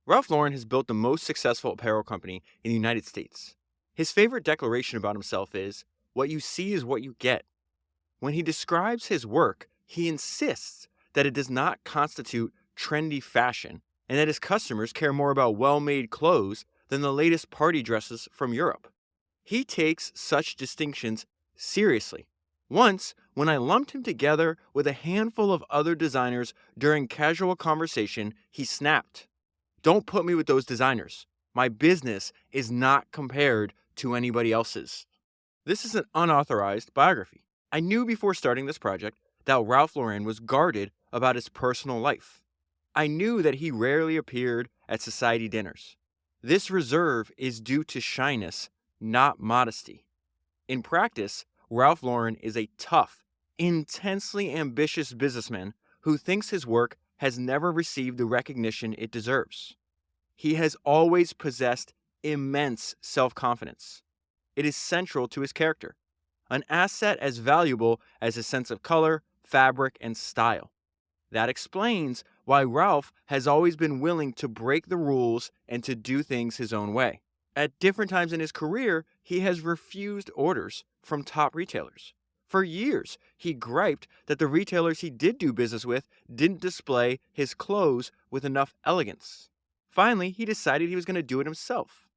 Ralph Lauren has built the most successful apparel company in the United States. His favorite declaration about himself is, "What you see is what you get." When he describes his work, he insists that it does not constitute trendy fashion and that his customers care more about well-made clothes than the latest party dresses from Europe. He takes such distinctions seriously. Once, when I lumped him together with a handful of other designers during casual conversation, he snapped, "Don't put me with those designers. My business is not compared to anybody else's." This is an unauthorized biography. I knew before starting this project that Ralph Lauren was guarded about his personal life. I knew that he rarely appeared at society dinners. This reserve is due to shyness, not modesty. In practice, Ralph Lauren is a tough, intensely ambitious businessman who thinks his work has never received the recognition it deserves. He has always possessed immense self-confidence. It is central to his character, an asset as valuable as his sense of color, fabric, and style. That explains why Ralph has always been willing to break the rules and to do things his own way. At different times in his career, he has refused orders from top retailers. For years, he griped that the retailers he did do business with didn't display his clothes with enough elegance. Finally, he decided he was going to do it himself.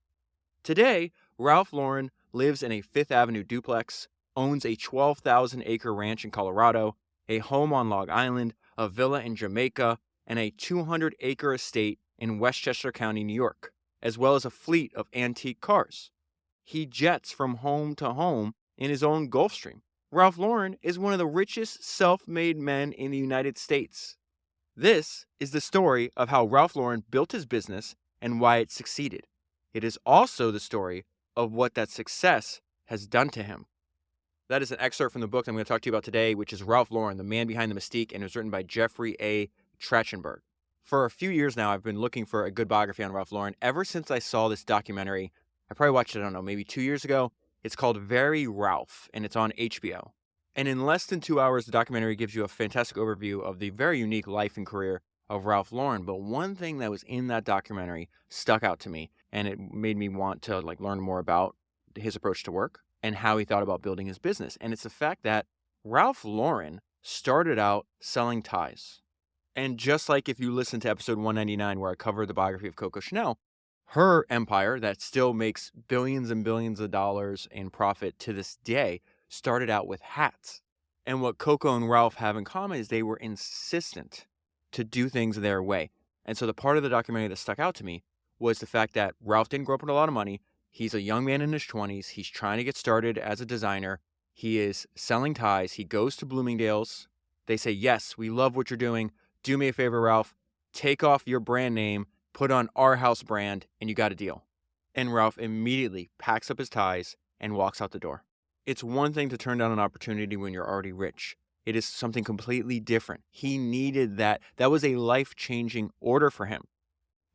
Today, Ralph Lauren lives in a Fifth Avenue duplex, owns a 12,000-acre ranch in Colorado, a home on Long Island, a villa in Jamaica, and a 200-acre estate in Westchester County, New York, as well as a fleet of antique cars. He jets from home to home in his own Gulfstream. Ralph Lauren is one of the richest self-made men in the United States. This is the story of how Ralph Lauren built his business and why it succeeded. It is also the story of what that success has done to him. That is an excerpt from the book I'm going to talk to you about today, which is Ralph Lauren, The Man Behind the Mystique, and it was written by Jeffrey Trachtenberg. For a few years now, I've been looking for a good biography on Ralph Lauren. Ever since I saw this documentary, I probably watched it, I don't know, maybe 2 years ago. It's called Very Ralph, and it's on HBO. And in less than 2 hours, the documentary gives you a fantastic overview of the very unique life and career of Ralph Lauren. But one thing that was in that documentary stuck out to me, and it made me want to learn more about his approach to work and how he thought about building his business. And it's the fact that Ralph Lauren started out selling ties. And just like if you listen to episode 199, where I covered the biography of Coco Chanel, her empire that still makes billions and billions of dollars in profit to this day started out with hats. And what Coco and Ralph have in common is they were insistent to do things their way. And so the part of the documentary that stuck out to me was the fact that Ralph didn't grow up with a lot of money. He's a young man in his 20s. He's trying to get started as a designer. He is selling ties. He goes to Bloomingdale's. They say, "Yes, we love what you're doing. Do me a favor, Ralph. Take off your brand name, put on our house brand, and you got a deal." And Ralph immediately packs up his ties and walks out the door. It's one thing to turn down an opportunity when you're already rich. It is something completely different. He needed that. That was a life-changing order for him.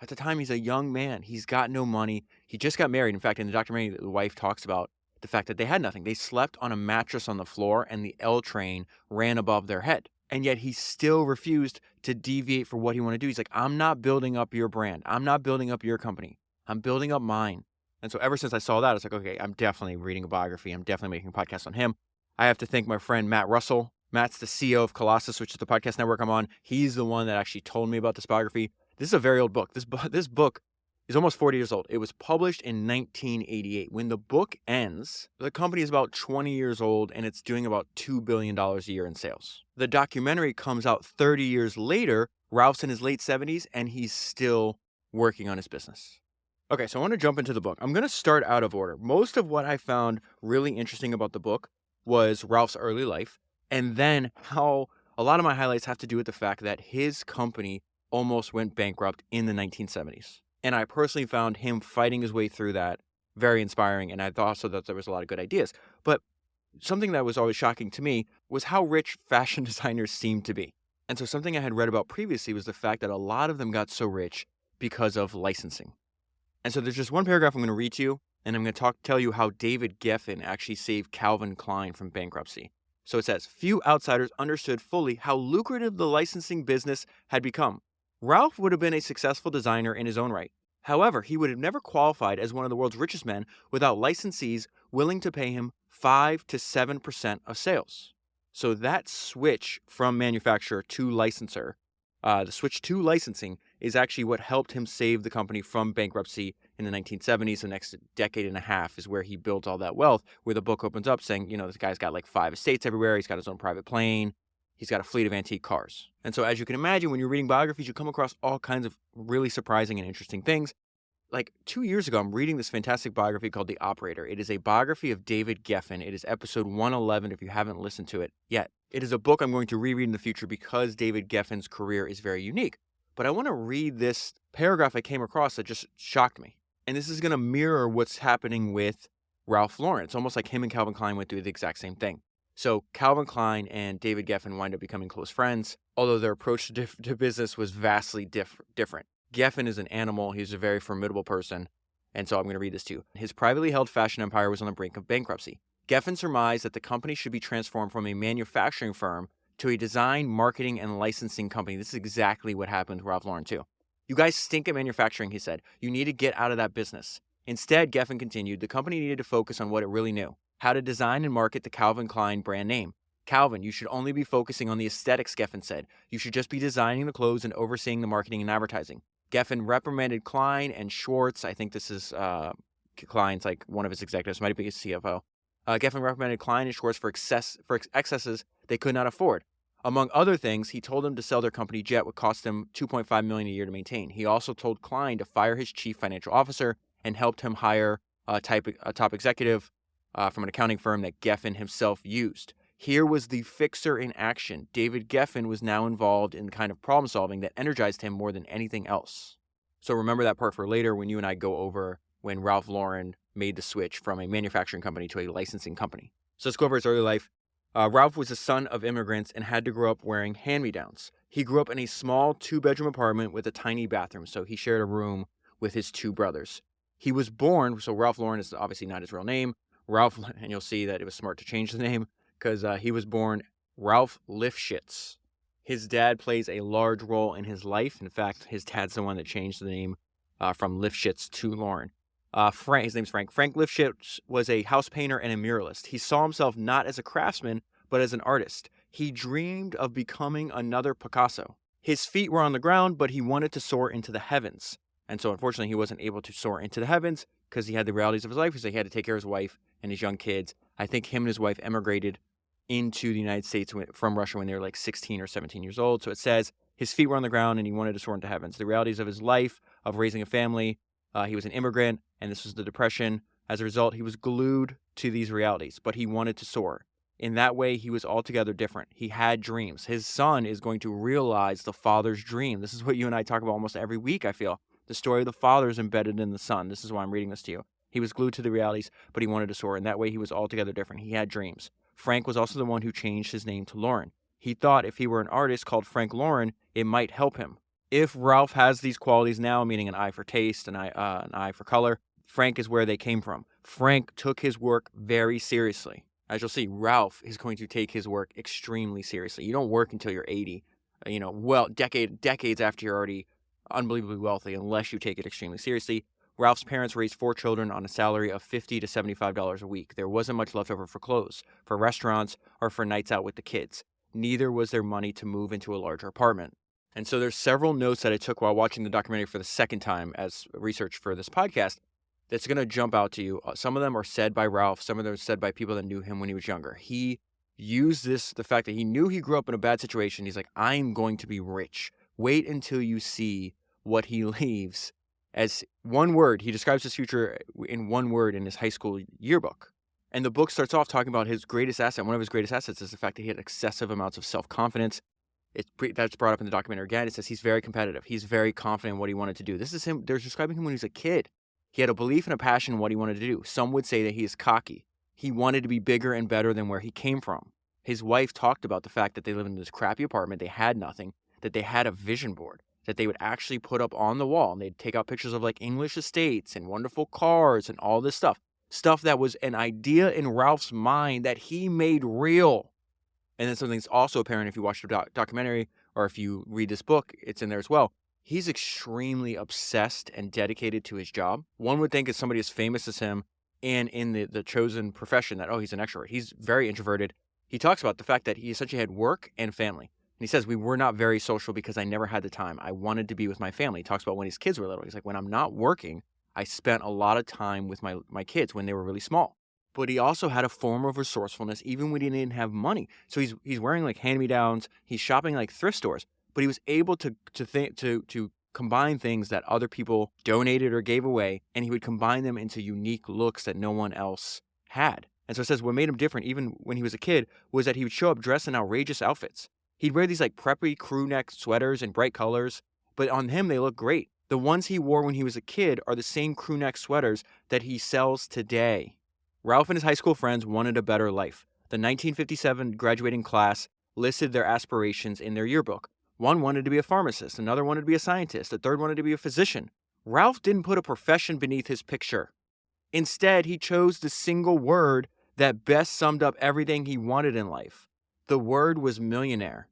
At the time, he's a young man. He's got no money. He just got married. In fact, in the documentary, the wife talks about the fact that they had nothing. They slept on a mattress on the floor, and the L train ran above their head. And yet he still refused to deviate for what he wanted to do. He's like, "I'm not building up your brand. I'm not building up your company. I'm building up mine." And so ever since I saw that, I was like, okay, I'm definitely reading a biography. I'm definitely making a podcast on him. I have to thank my friend Matt Russell. Matt's the CEO of Colossus, which is the podcast network I'm on. He's the one that actually told me about this biography. This is a very old book. This book is almost 40 years old. It was published in 1988. When the book ends, the company is about 20 years old, and it's doing about $2 billion a year in sales. The documentary comes out 30 years later. Ralph's in his late 70s, and he's still working on his business. Okay, so I want to jump into the book. I'm going to start out of order. Most of what I found really interesting about the book was Ralph's early life, and then how a lot of my highlights have to do with the fact that his company almost went bankrupt in the 1970s. And I personally found him fighting his way through that very inspiring, and I also thought there was a lot of good ideas. But something that was always shocking to me was how rich fashion designers seemed to be. And so something I had read about previously was the fact that a lot of them got so rich because of licensing. And so there's just one paragraph I'm going to read to you, and I'm going to tell you how David Geffen actually saved Calvin Klein from bankruptcy. So it says, "Few outsiders understood fully how lucrative the licensing business had become. Ralph would have been a successful designer in his own right. However, he would have never qualified as one of the world's richest men without licensees willing to pay him 5 to 7% of sales. So that switch from manufacturer to licensor, the switch to licensing, is actually what helped him save the company from bankruptcy in the 1970s. The next decade and a half is where he built all that wealth, where the book opens up saying, this guy's got like 5 estates everywhere. He's got his own private plane. He's got a fleet of antique cars. And so as you can imagine, when you're reading biographies, you come across all kinds of really surprising and interesting things. Like 2 years ago, I'm reading this fantastic biography called The Operator. It is a biography of David Geffen. It is episode 111 if you haven't listened to it yet. It is a book I'm going to reread in the future because David Geffen's career is very unique. But I want to read this paragraph I came across that just shocked me. And this is going to mirror what's happening with Ralph Lauren. It's almost like him and Calvin Klein went through the exact same thing. So Calvin Klein and David Geffen wind up becoming close friends, although their approach to business was vastly different. Geffen is an animal. He's a very formidable person. And so I'm going to read this to you. His privately held fashion empire was on the brink of bankruptcy. Geffen surmised that the company should be transformed from a manufacturing firm to a design, marketing, and licensing company. This is exactly what happened to Ralph Lauren, too. You guys stink at manufacturing, he said. You need to get out of that business. Instead, Geffen continued, the company needed to focus on what it really knew. How to design and market the Calvin Klein brand name. Calvin, you should only be focusing on the aesthetics, Geffen said. You should just be designing the clothes and overseeing the marketing and advertising. Geffen reprimanded Klein and Schwartz. I think this is Klein's like one of his executives, might be his CFO. Geffen reprimanded Klein and Schwartz for excesses they could not afford. Among other things, he told them to sell their company jet would cost them $2.5 million a year to maintain. He also told Klein to fire his chief financial officer and helped him hire a top executive from an accounting firm that Geffen himself used. Here was the fixer in action. David Geffen was now involved in the kind of problem solving that energized him more than anything else. So remember that part for later when you and I go over when Ralph Lauren made the switch from a manufacturing company to a licensing company. So let's go over his early life. Ralph was the son of immigrants and had to grow up wearing hand-me-downs. He grew up in a small 2-bedroom apartment with a tiny bathroom, so he shared a room with his 2 brothers. He was born, so Ralph Lauren is obviously not his real name. Ralph, and you'll see that it was smart to change the name, because he was born Ralph Lifshitz. His dad plays a large role in his life. In fact, his dad's the one that changed the name from Lifshitz to Lauren. His name's Frank. Frank Lifshitz was a house painter and a muralist. He saw himself not as a craftsman, but as an artist. He dreamed of becoming another Picasso. His feet were on the ground, but he wanted to soar into the heavens. And so, unfortunately, he wasn't able to soar into the heavens because he had the realities of his life. So he had to take care of his wife and his young kids. I think him and his wife emigrated into the United States from Russia when they were like 16 or 17 years old. So it says his feet were on the ground and he wanted to soar into heavens. The realities of his life, of raising a family, he was an immigrant, and this was the Depression. As a result, he was glued to these realities, but he wanted to soar. In that way, he was altogether different. He had dreams. His son is going to realize the father's dream. This is what you and I talk about almost every week, I feel. The story of the father is embedded in the son. This is why I'm reading this to you. He was glued to the realities, but he wanted to soar. In that way, he was altogether different. He had dreams. Frank was also the one who changed his name to Lauren. He thought if he were an artist called Frank Lauren, it might help him. If Ralph has these qualities now, meaning an eye for taste, an eye for color, Frank is where they came from. Frank took his work very seriously. As you'll see, Ralph is going to take his work extremely seriously. You don't work until you're 80, decades after you're already unbelievably wealthy, unless you take it extremely seriously. Ralph's parents raised 4 children on a salary of $50 to $75 a week. There wasn't much left over for clothes, for restaurants, or for nights out with the kids. Neither was there money to move into a larger apartment. And so there's several notes that I took while watching the documentary for the second time as research for this podcast that's going to jump out to you. Some of them are said by Ralph. Some of them are said by people that knew him when he was younger. He used the fact that he knew he grew up in a bad situation. He's like, I'm going to be rich. Wait until you see what he leaves as one word. He describes his future in one word in his high school yearbook. And the book starts off talking about his greatest asset. One of his greatest assets is the fact that he had excessive amounts of self-confidence. That's brought up in the documentary again. It says he's very competitive. He's very confident in what he wanted to do. This is him. They're describing him when he was a kid. He had a belief and a passion in what he wanted to do. Some would say that he is cocky. He wanted to be bigger and better than where he came from. His wife talked about the fact that they lived in this crappy apartment. They had nothing, that they had a vision board that they would actually put up on the wall. And they'd take out pictures of like English estates and wonderful cars and all this stuff. Stuff that was an idea in Ralph's mind that he made real. And then something's also apparent if you watch the documentary or if you read this book, it's in there as well. He's extremely obsessed and dedicated to his job. One would think as somebody as famous as him and in the chosen profession that, oh, he's an extrovert. He's very introverted. He talks about the fact that he essentially had work and family. And he says, we were not very social because I never had the time. I wanted to be with my family. He talks about when his kids were little. He's like, when I'm not working, I spent a lot of time with my kids when they were really small. But he also had a form of resourcefulness even when he didn't have money. So he's wearing like hand-me-downs. He's shopping like thrift stores. But he was able to combine things that other people donated or gave away, and he would combine them into unique looks that no one else had. And so it says what made him different, even when he was a kid, was that he would show up dressed in outrageous outfits. He'd wear these like preppy crew neck sweaters in bright colors, but on him they look great. The ones he wore when he was a kid are the same crew neck sweaters that he sells today. Ralph and his high school friends wanted a better life. The 1957 graduating class listed their aspirations in their yearbook. One wanted to be a pharmacist, another wanted to be a scientist, a third wanted to be a physician. Ralph didn't put a profession beneath his picture. Instead, he chose the single word that best summed up everything he wanted in life. The word was millionaire.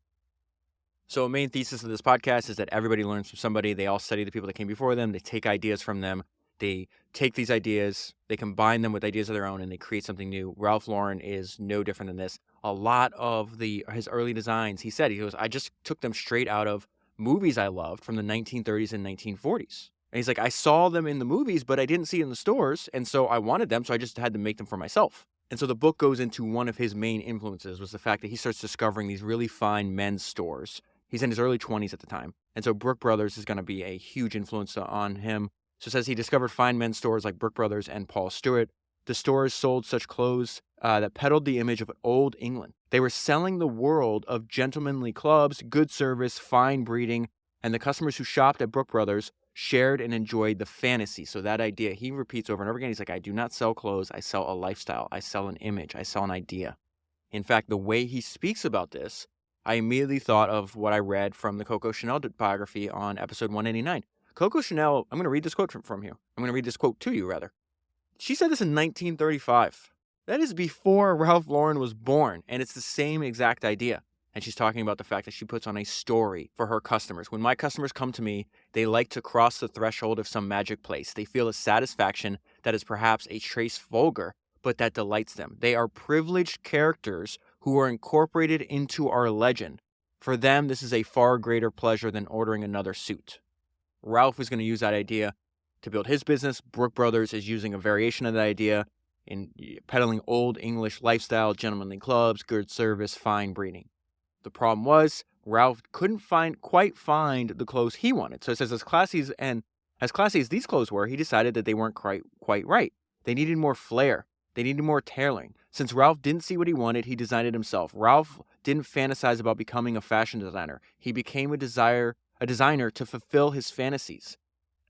So a main thesis of this podcast is that everybody learns from somebody. They all study the people that came before them. They take ideas from them. They take these ideas, they combine them with ideas of their own, and they create something new. Ralph Lauren is no different than this. A lot of his early designs, he goes, I just took them straight out of movies I loved from the 1930s and 1940s. And he's like, I saw them in the movies, but I didn't see it in the stores, and so I wanted them, so I just had to make them for myself. And so the book goes into one of his main influences was the fact that he starts discovering these really fine men's stores. He's in his early 20s at the time. And so Brooks Brothers is going to be a huge influence on him. So it says he discovered fine men's stores like Brooks Brothers and Paul Stewart. The stores sold such clothes that peddled the image of old England. They were selling the world of gentlemanly clubs, good service, fine breeding, and the customers who shopped at Brooks Brothers shared and enjoyed the fantasy. So that idea, he repeats over and over again. He's like, I do not sell clothes. I sell a lifestyle. I sell an image. I sell an idea. In fact, the way he speaks about this, I immediately thought of what I read from the Coco Chanel biography on episode 189. Coco Chanel, I'm going to read this quote from you. I'm going to read this quote to you, rather. She said this in 1935. That is before Ralph Lauren was born, and it's the same exact idea. And she's talking about the fact that she puts on a story for her customers. When my customers come to me, they like to cross the threshold of some magic place. They feel a satisfaction that is perhaps a trace vulgar, but that delights them. They are privileged characters who are incorporated into our legend. For them, this is a far greater pleasure than ordering another suit. Ralph is going to use that idea to build his business. Brooks Brothers is using a variation of that idea in peddling old English lifestyle, gentlemanly clubs, good service, fine breeding. The problem was Ralph couldn't quite find the clothes he wanted. So it says as classy as these clothes were, he decided that they weren't quite right. They needed more flair. They needed more tailoring. Since Ralph didn't see what he wanted, he designed it himself. Ralph didn't fantasize about becoming a fashion designer. He became a designer to fulfill his fantasies.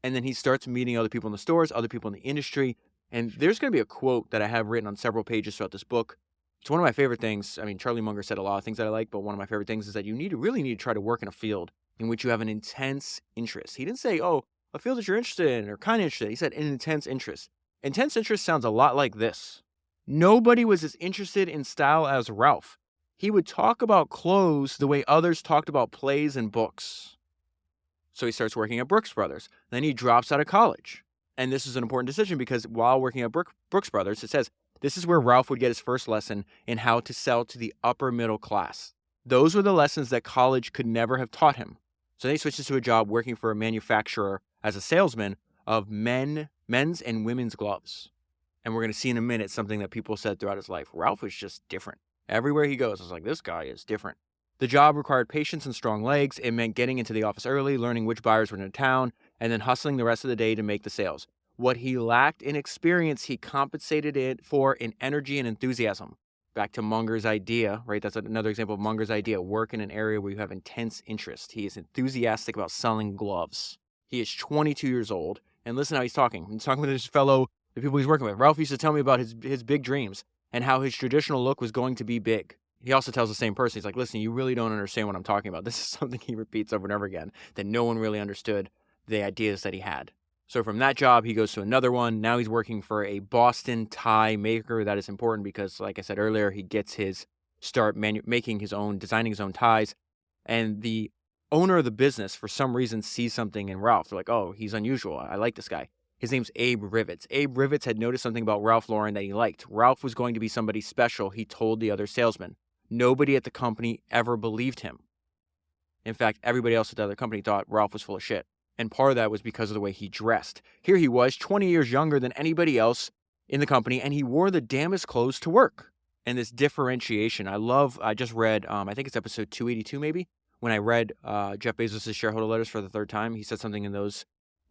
And then he starts meeting other people in the stores, other people in the industry. And there's going to be a quote that I have written on several pages throughout this book. It's one of my favorite things. I mean, Charlie Munger said a lot of things that I like, but one of my favorite things is that you really need to try to work in a field in which you have an intense interest. He didn't say, oh, a field that you're interested in or kind of interested in. He said an intense interest. Intense interest sounds a lot like this. Nobody was as interested in style as Ralph. He would talk about clothes the way others talked about plays and books. So he starts working at Brooks Brothers. Then he drops out of college. And this is an important decision because while working at Brooks Brothers, it says, this is where Ralph would get his first lesson in how to sell to the upper middle class. Those were the lessons that college could never have taught him. So then he switches to a job working for a manufacturer as a salesman of men's and women's gloves. And we're going to see in a minute something that people said throughout his life. Ralph was just different. Everywhere he goes, I was like, this guy is different. The job required patience and strong legs. It meant getting into the office early, learning which buyers were in town, and then hustling the rest of the day to make the sales. What he lacked in experience, he compensated it for in energy and enthusiasm. Back to Munger's idea, right? That's another example of Munger's idea. Work in an area where you have intense interest. He is enthusiastic about selling gloves. He is 22 years old. And listen how he's talking. He's talking with the people he's working with. Ralph used to tell me about his big dreams and how his traditional look was going to be big. He also tells the same person, he's like, listen, you really don't understand what I'm talking about. This is something he repeats over and over again, that no one really understood the ideas that he had. So from that job, he goes to another one. Now he's working for a Boston tie maker. That is important because, like I said earlier, he gets his start designing his own ties. And the owner of the business, for some reason, sees something in Ralph. They're like, oh, he's unusual. I like this guy. His name's Abe Rivets. Abe Rivets had noticed something about Ralph Lauren that he liked. Ralph was going to be somebody special, he told the other salesman. Nobody at the company ever believed him. In fact, everybody else at the other company thought Ralph was full of shit. And part of that was because of the way he dressed. Here he was, 20 years younger than anybody else in the company, and he wore the damnest clothes to work. And this differentiation, I just read, I think it's episode 282 maybe, when I read Jeff Bezos' shareholder letters for the third time. He said something in those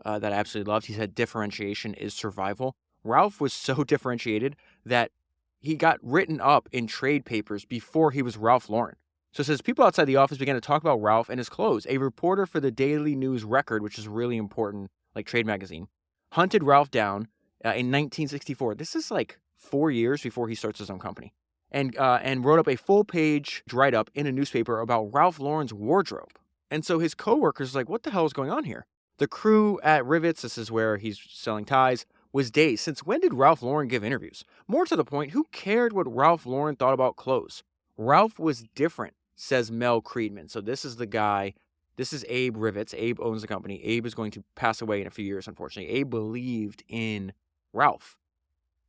that I absolutely loved. He said differentiation is survival. Ralph was so differentiated that he got written up in trade papers before he was Ralph Lauren. So it says, people outside the office began to talk about Ralph and his clothes. A reporter for the Daily News Record, which is really important, like trade magazine, hunted Ralph down in 1964. This is like 4 years before he starts his own company. And wrote up a full-page write-up in a newspaper about Ralph Lauren's wardrobe. And so his coworkers like, what the hell is going on here? The crew at Rivets, this is where he's selling ties, was dazed. Since when did Ralph Lauren give interviews? More to the point, who cared what Ralph Lauren thought about clothes? Ralph was different, says Mel Creedman. So this is the guy, this is Abe Rivets. Abe owns the company. Abe is going to pass away in a few years, unfortunately. Abe believed in Ralph.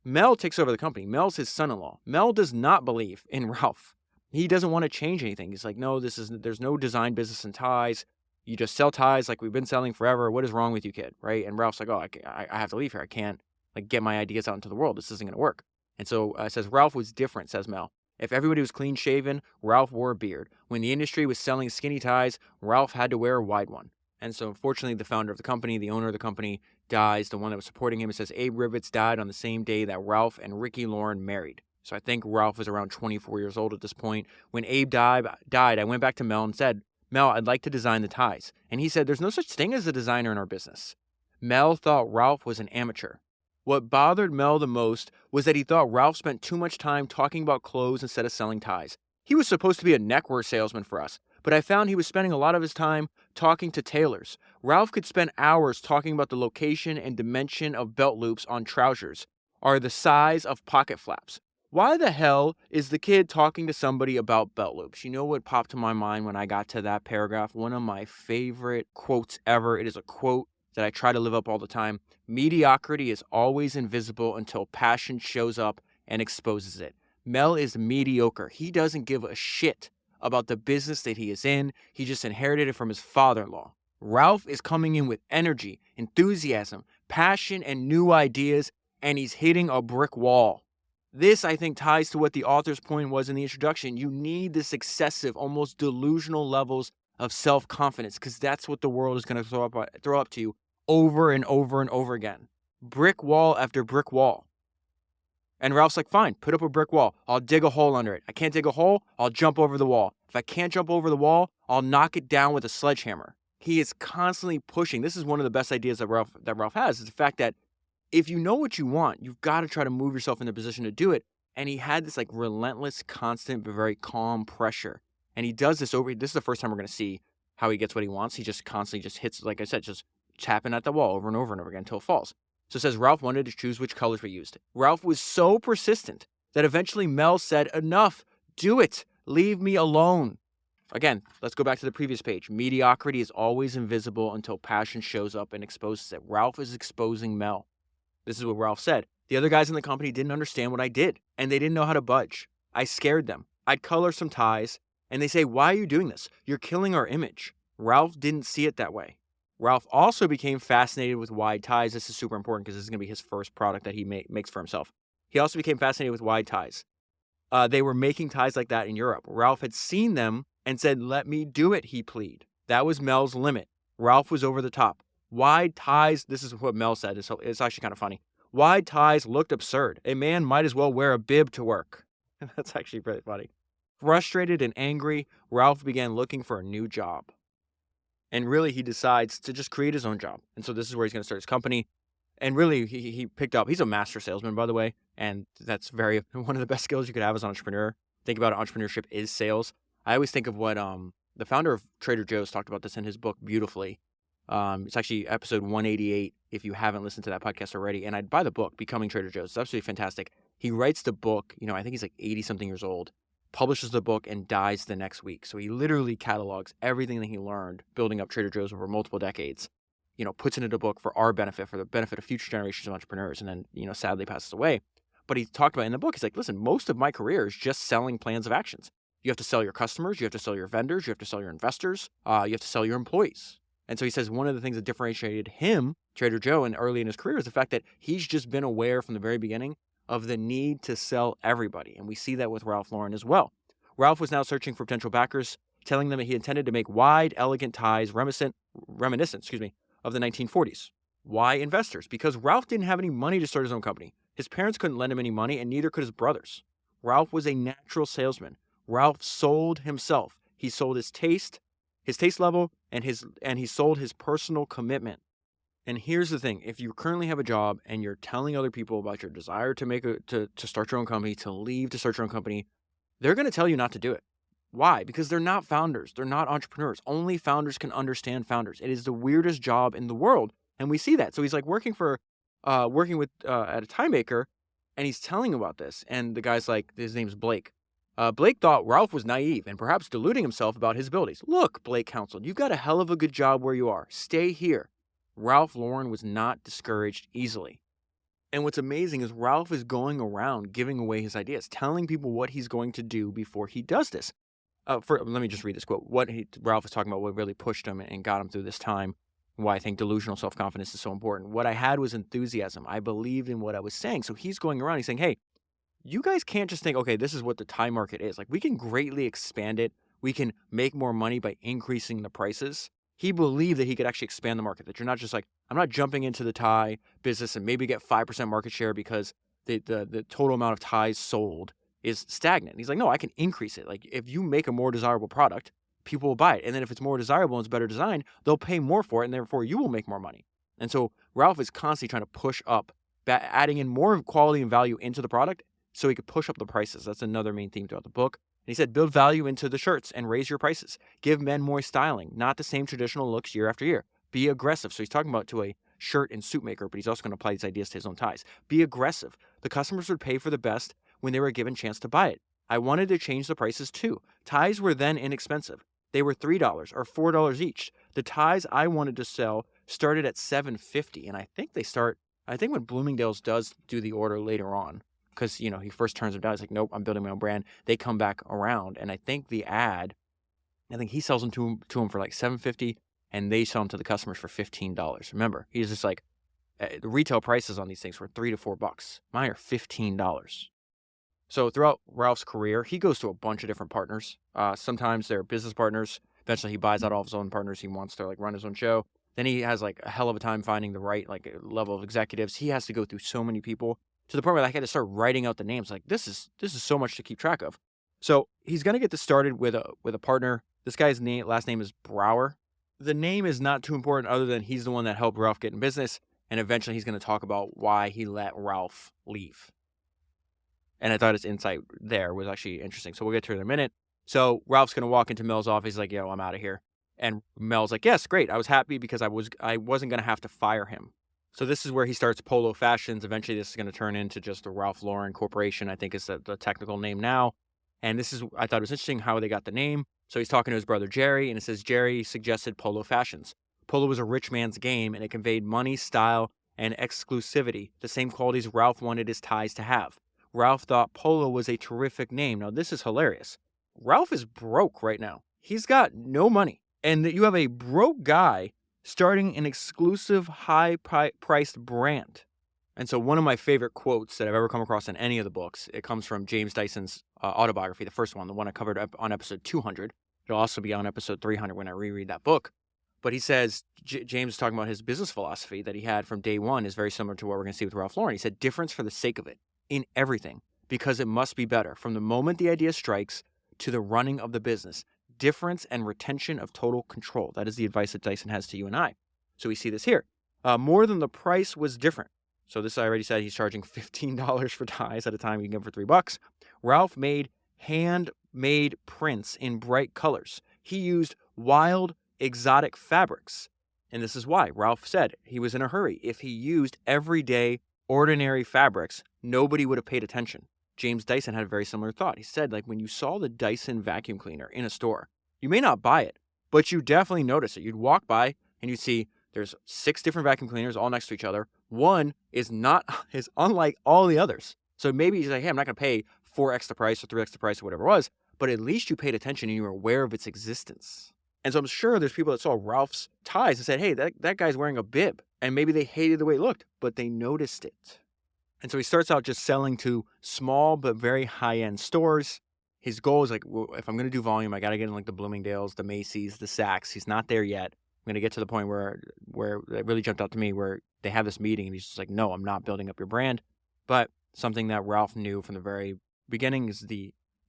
Mel takes over the company. Mel's his son-in-law. Mel does not believe in Ralph. He doesn't want to change anything. He's like, no, there's no design business in ties. You just sell ties like we've been selling forever. What is wrong with you, kid? Right? And Ralph's like, oh, I have to leave here. I can't like get my ideas out into the world. This isn't going to work. And so it says Ralph was different, says Mel. If everybody was clean shaven, Ralph wore a beard. When the industry was selling skinny ties, Ralph had to wear a wide one. And so unfortunately, the founder of the company, the owner of the company, dies. The one that was supporting him, it says Abe Rivets died on the same day that Ralph and Ricky Lauren married. So I think Ralph was around 24 years old at this point. When Abe died, I went back to Mel and said, Mel, I'd like to design the ties. And he said, there's no such thing as a designer in our business. Mel thought Ralph was an amateur. What bothered Mel the most was that he thought Ralph spent too much time talking about clothes instead of selling ties. He was supposed to be a neckwear salesman for us, but I found he was spending a lot of his time talking to tailors. Ralph could spend hours talking about the location and dimension of belt loops on trousers, or the size of pocket flaps. Why the hell is the kid talking to somebody about belt loops? You know what popped to my mind when I got to that paragraph? One of my favorite quotes ever. It is a quote that I try to live up all the time. Mediocrity is always invisible until passion shows up and exposes it. Mel is mediocre. He doesn't give a shit about the business that he is in. He just inherited it from his father-in-law. Ralph is coming in with energy, enthusiasm, passion, and new ideas, and he's hitting a brick wall. This, I think, ties to what the author's point was in the introduction. You need this excessive, almost delusional levels of self-confidence, because that's what the world is going to throw up to you over and over and over again. Brick wall after brick wall. And Ralph's like, fine, put up a brick wall. I'll dig a hole under it. I can't dig a hole, I'll jump over the wall. If I can't jump over the wall, I'll knock it down with a sledgehammer. He is constantly pushing. This is one of the best ideas that Ralph has, is the fact that if you know what you want, you've got to try to move yourself in the position to do it. And he had this like relentless, constant, but very calm pressure. And he does this this is the first time we're going to see how he gets what he wants. He just constantly just hits, like I said, just tapping at the wall over and over and over again until it falls. So it says Ralph wanted to choose which colors we used. Ralph was so persistent that eventually Mel said, enough, do it, leave me alone. Again, let's go back to the previous page. Mediocrity is always invisible until passion shows up and exposes it. Ralph is exposing Mel. This is what Ralph said. The other guys in the company didn't understand what I did, and they didn't know how to budge. I scared them. I'd color some ties, and they say, why are you doing this? You're killing our image. Ralph didn't see it that way. Ralph also became fascinated with wide ties. This is super important because this is going to be his first product that he makes for himself. He also became fascinated with wide ties. They were making ties like that in Europe. Ralph had seen them and said, let me do it, he pleaded. That was Mel's limit. Ralph was over the top. Wide ties, this is what Mel said. It's actually kind of funny. Wide ties looked absurd. A man might as well wear a bib to work. That's actually pretty funny. Frustrated and angry, Ralph began looking for a new job. And really, he decides to just create his own job. And so this is where he's going to start his company. And really, he picked up, he's a master salesman, by the way. And that's one of the best skills you could have as an entrepreneur. Think about it, entrepreneurship is sales. I always think of what the founder of Trader Joe's talked about this in his book beautifully. It's actually episode 188 if you haven't listened to that podcast already. And I'd buy the book, Becoming Trader Joe's. It's absolutely fantastic. He writes the book, I think he's like 80-something years old. publishes the book, and dies the next week. So he literally catalogs everything that he learned building up Trader Joe's over multiple decades, puts it into a book for our benefit, for the benefit of future generations of entrepreneurs, and then, sadly passes away. But he talked about in the book, he's like, listen, most of my career is just selling plans of actions. You have to sell your customers, you have to sell your vendors, you have to sell your investors, you have to sell your employees. And so he says one of the things that differentiated him, Trader Joe, and early in his career is the fact that he's just been aware from the very beginning of the need to sell everybody. And we see that with Ralph Lauren as well. Ralph was now searching for potential backers, telling them that he intended to make wide, elegant ties reminiscent, of the 1940s. Why investors? Because Ralph didn't have any money to start his own company. His parents couldn't lend him any money, and neither could his brothers. Ralph was a natural salesman. Ralph sold himself. He sold his taste level, and he sold his personal commitment. And here's the thing: if you currently have a job and you're telling other people about your desire to start your own company, to leave to start your own company, they're going to tell you not to do it. Why? Because they're not founders. They're not entrepreneurs. Only founders can understand founders. It is the weirdest job in the world, and we see that. So he's like working with at a time maker, and he's telling about this. And the guy's like, his name's Blake. Blake thought Ralph was naive and perhaps deluding himself about his abilities. Look, Blake counseled, you've got a hell of a good job where you are. Stay here. Ralph Lauren was not discouraged easily. And what's amazing is Ralph is going around giving away his ideas, telling people what he's going to do before he does this. Let me just read this quote. Ralph is talking about what really pushed him and got him through this time, why I think delusional self-confidence is so important. What I had was enthusiasm. I believed in what I was saying. So he's going around, he's saying, hey, you guys can't just think, okay, this is what the tie market is. Like, we can greatly expand it. We can make more money by increasing the prices. He believed that he could actually expand the market, that you're not just like, I'm not jumping into the tie business and maybe get 5% market share because the total amount of ties sold is stagnant. He's like, no, I can increase it. Like, if you make a more desirable product, people will buy it. And then if it's more desirable and it's better designed, they'll pay more for it, and therefore you will make more money. And so Ralph is constantly trying to push up, adding in more quality and value into the product so he could push up the prices. That's another main theme throughout the book. And he said, build value into the shirts and raise your prices. Give men more styling, not the same traditional looks year after year. Be aggressive. So he's talking about to a shirt and suit maker, but he's also going to apply these ideas to his own ties. Be aggressive. The customers would pay for the best when they were given a chance to buy it. I wanted to change the prices too. Ties were then inexpensive. They were $3 or $4 each. The ties I wanted to sell started at $7.50, and I think when Bloomingdale's does do the order later on, because he first turns them down. He's like, nope, I'm building my own brand. They come back around, and I think he sells them to him for like $7.50, and they sell them to the customers for $15. Remember, he's just like, the retail prices on these things were $3 to $4. Mine are $15. So throughout Ralph's career, he goes to a bunch of different partners. Sometimes they're business partners. Eventually, he buys out all of his own partners. He wants to run his own show. Then he has a hell of a time finding the right level of executives. He has to go through so many people to the point where I had to start writing out the names. Like, this is so much to keep track of. So he's gonna get this started with a partner. This guy's last name is Brower. The name is not too important, other than he's the one that helped Ralph get in business, and eventually he's gonna talk about why he let Ralph leave. And I thought his insight there was actually interesting. So we'll get to it in a minute. So Ralph's gonna walk into Mel's office. He's like, yo, I'm out of here. And Mel's like, yes, great. I was happy because I wasn't gonna have to fire him. So this is where he starts Polo Fashions. Eventually, this is going to turn into just the Ralph Lauren Corporation, I think is the technical name now. And I thought it was interesting how they got the name. So he's talking to his brother Jerry, and it says Jerry suggested Polo Fashions. Polo was a rich man's game, and it conveyed money, style, and exclusivity, the same qualities Ralph wanted his ties to have. Ralph thought Polo was a terrific name. Now, this is hilarious. Ralph is broke right now. He's got no money. And you have a broke guy starting an exclusive high-priced brand. And so one of my favorite quotes that I've ever come across in any of the books, it comes from James Dyson's autobiography, the first one I covered on episode 200. It'll also be on episode 300 when I reread that book. But he says, James is talking about his business philosophy that he had from day one is very similar to what we're going to see with Ralph Lauren. He said, difference for the sake of it, in everything, because it must be better. From the moment the idea strikes to the running of the business, difference and retention of total control. That is the advice that Dyson has to you and I. So we see this here. More than the price was different. So this, I already said, he's charging $15 for ties at a time. You can get them for $3. Ralph made handmade prints in bright colors. He used wild, exotic fabrics. And this is why Ralph said he was in a hurry. If he used everyday, ordinary fabrics, nobody would have paid attention. James Dyson had a very similar thought. He said, like, when you saw the Dyson vacuum cleaner in a store, you may not buy it, but you definitely notice it. You'd walk by and you'd see there's 6 different vacuum cleaners all next to each other. One is unlike all the others. So maybe he's like, hey, I'm not going to pay 4x the price or 3x the price or whatever it was, but at least you paid attention and you were aware of its existence. And so I'm sure there's people that saw Ralph's ties and said, hey, that guy's wearing a bib. And maybe they hated the way it looked, but they noticed it. And so he starts out just selling to small but very high-end stores. His goal is like, well, if I'm going to do volume, I got to get in like the Bloomingdale's, the Macy's, the Saks. He's not there yet. I'm going to get to the point where it really jumped out to me, where they have this meeting and he's just like, no, I'm not building up your brand. But something that Ralph knew from the very beginning is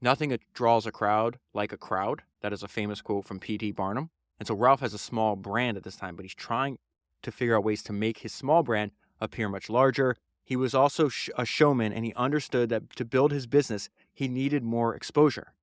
nothing draws a crowd like a crowd. That is a famous quote from P.T. Barnum. And so Ralph has a small brand at this time, but he's trying to figure out ways to make his small brand appear much larger. He was also a showman, and he understood that to build his business, he needed more exposure.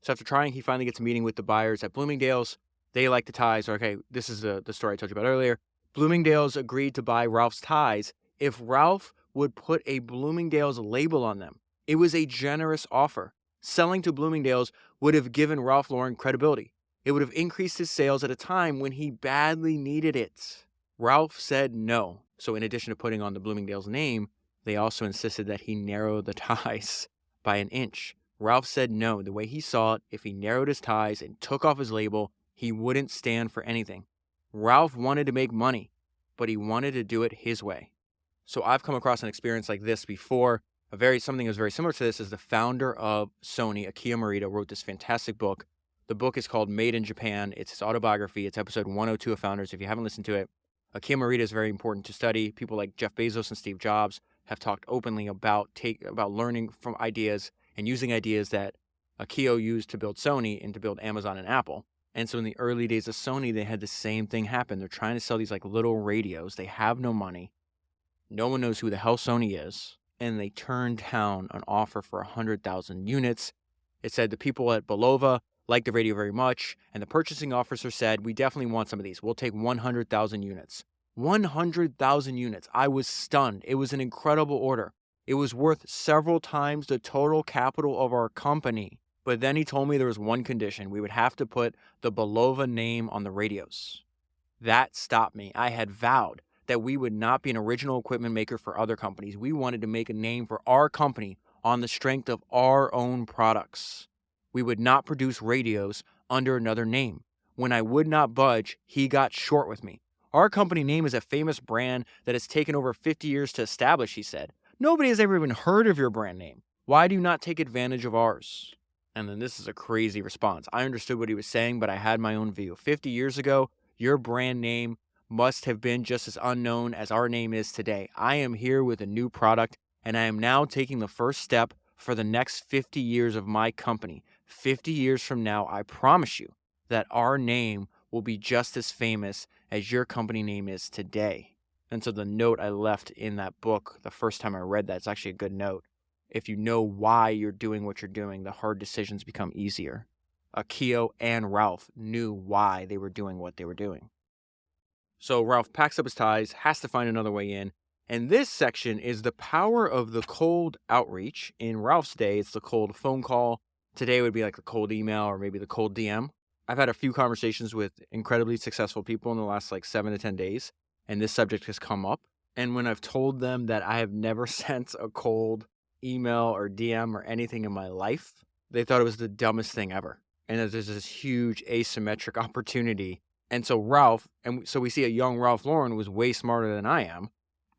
So after trying, he finally gets a meeting with the buyers at Bloomingdale's. They like the ties. Okay, this is the story I told you about earlier. Bloomingdale's agreed to buy Ralph's ties if Ralph would put a Bloomingdale's label on them. It was a generous offer. Selling to Bloomingdale's would have given Ralph Lauren credibility. It would have increased his sales at a time when he badly needed it. Ralph said no. So in addition to putting on the Bloomingdale's name, they also insisted that he narrow the ties by an inch. Ralph said no. The way he saw it, if he narrowed his ties and took off his label, he wouldn't stand for anything. Ralph wanted to make money, but he wanted to do it his way. So I've come across an experience like this before. Something that was very similar to this is the founder of Sony, Akio Morita, wrote this fantastic book. The book is called Made in Japan. It's his autobiography. It's episode 102 of Founders. If you haven't listened to it, Akio Morita is very important to study. People like Jeff Bezos and Steve Jobs have talked openly about learning from ideas and using ideas that Akio used to build Sony and to build Amazon and Apple. And so in the early days of Sony, they had the same thing happen. They're trying to sell these like little radios. They have no money. No one knows who the hell Sony is. And they turned down an offer for 100,000 units. It said the people at Belova liked the radio very much, and the purchasing officer said, we definitely want some of these. We'll take 100,000 units. 100,000 units. I was stunned. It was an incredible order. It was worth several times the total capital of our company. But then he told me there was one condition. We would have to put the Belova name on the radios. That stopped me. I had vowed that we would not be an original equipment maker for other companies. We wanted to make a name for our company on the strength of our own products. We would not produce radios under another name. When I would not budge, he got short with me. Our company name is a famous brand that has taken over 50 years to establish, he said. Nobody has ever even heard of your brand name. Why do you not take advantage of ours? And then this is a crazy response. I understood what he was saying, but I had my own view. 50 years ago, your brand name must have been just as unknown as our name is today. I am here with a new product, and I am now taking the first step for the next 50 years of my company. 50 years from now, I promise you that our name will be just as famous as your company name is today. And so the note I left in that book, the first time I read that, it's actually a good note. If you know why you're doing what you're doing, the hard decisions become easier. Akio and Ralph knew why they were doing what they were doing. So Ralph packs up his ties, has to find another way in. And this section is the power of the cold outreach. In Ralph's day, it's the cold phone call. Today would be like the cold email or maybe the cold DM. I've had a few conversations with incredibly successful people in the last 7 to 10 days, and this subject has come up. And when I've told them that I have never sent a cold email or DM or anything in my life, they thought it was the dumbest thing ever. And there's this huge asymmetric opportunity. And so we see a young Ralph Lauren was way smarter than I am.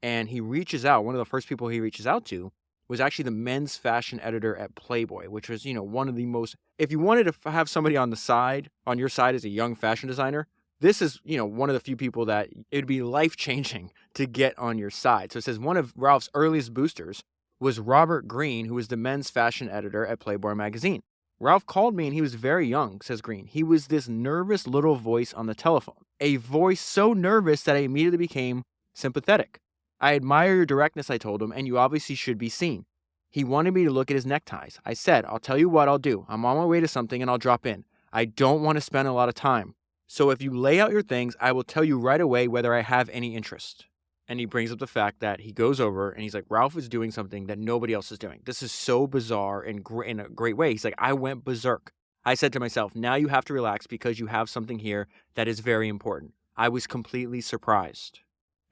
And he reaches out. One of the first people he reaches out to was actually the men's fashion editor at Playboy, which was, one of the most, if you wanted to have somebody on your side as a young fashion designer, this is, one of the few people that it'd be life-changing to get on your side. So it says one of Ralph's earliest boosters was Robert Greene, who was the men's fashion editor at Playboy magazine. Ralph called me and he was very young, says Greene. He was this nervous little voice on the telephone, a voice so nervous that I immediately became sympathetic. I admire your directness, I told him, and you obviously should be seen. He wanted me to look at his neckties. I said, I'll tell you what I'll do. I'm on my way to something and I'll drop in. I don't want to spend a lot of time. So if you lay out your things, I will tell you right away whether I have any interest. And he brings up the fact that he goes over and he's like, Ralph is doing something that nobody else is doing. This is so bizarre and in a great way. He's like, I went berserk. I said to myself, now you have to relax because you have something here that is very important. I was completely surprised.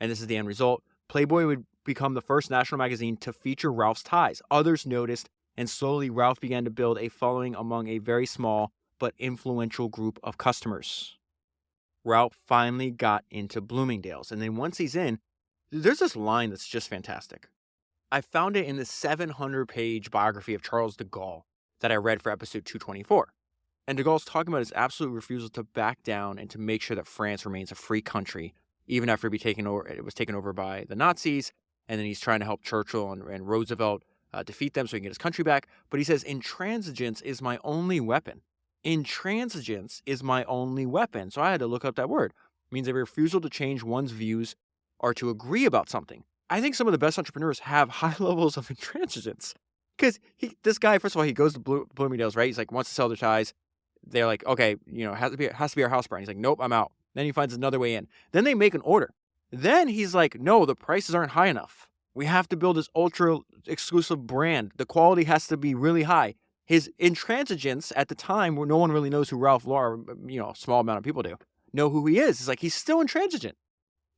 And this is the end result. Playboy would become the first national magazine to feature Ralph's ties. Others noticed, and slowly Ralph began to build a following among a very small but influential group of customers. Ralph finally got into Bloomingdale's. And then once he's in, there's this line that's just fantastic. I found it in the 700-page biography of Charles de Gaulle that I read for episode 224. And de Gaulle's talking about his absolute refusal to back down and to make sure that France remains a free country, even after it was taken over by the Nazis. And then he's trying to help Churchill and Roosevelt defeat them so he can get his country back. But he says, intransigence is my only weapon. Intransigence is my only weapon. So I had to look up that word. It means a refusal to change one's views or to agree about something. I think some of the best entrepreneurs have high levels of intransigence. Because this guy, first of all, he goes to Bloomingdale's, right? He's like, wants to sell their ties. They're like, okay, it has to be our house brand. He's like, nope, I'm out. Then he finds another way in. Then they make an order. Then he's like, no, the prices aren't high enough. We have to build this ultra exclusive brand. The quality has to be really high. His intransigence at the time, where no one really knows who Ralph Lauren, a small amount of people know who he is. It's like, he's still intransigent.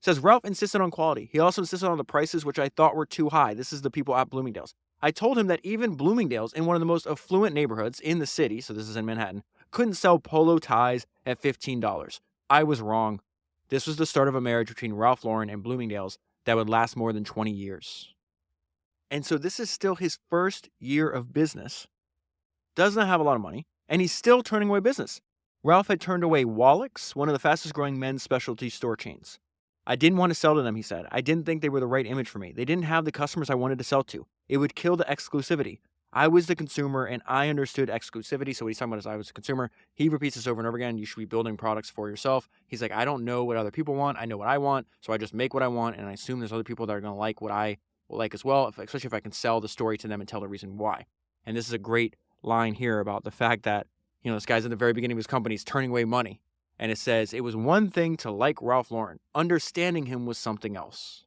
Says Ralph insisted on quality. He also insisted on the prices, which I thought were too high. This is the people at Bloomingdale's. I told him that even Bloomingdale's, in one of the most affluent neighborhoods in the city, so this is in Manhattan, couldn't sell polo ties at $15. I was wrong. This was the start of a marriage between Ralph Lauren and Bloomingdale's that would last more than 20 years. And so this is still his first year of business. Does not have a lot of money, and he's still turning away business. Ralph had turned away Wallach's, one of the fastest growing men's specialty store chains. I didn't want to sell to them, he said. I didn't think they were the right image for me. They didn't have the customers I wanted to sell to. It would kill the exclusivity. I was the consumer, and I understood exclusivity. So what he's talking about is I was the consumer. He repeats this over and over again. You should be building products for yourself. He's like, I don't know what other people want. I know what I want. So I just make what I want, and I assume there's other people that are going to like what I will like as well, especially if I can sell the story to them and tell the reason why. And this is a great line here about the fact that, this guy's in the very beginning of his company. He's turning away money. And it says, it was one thing to like Ralph Lauren. Understanding him was something else.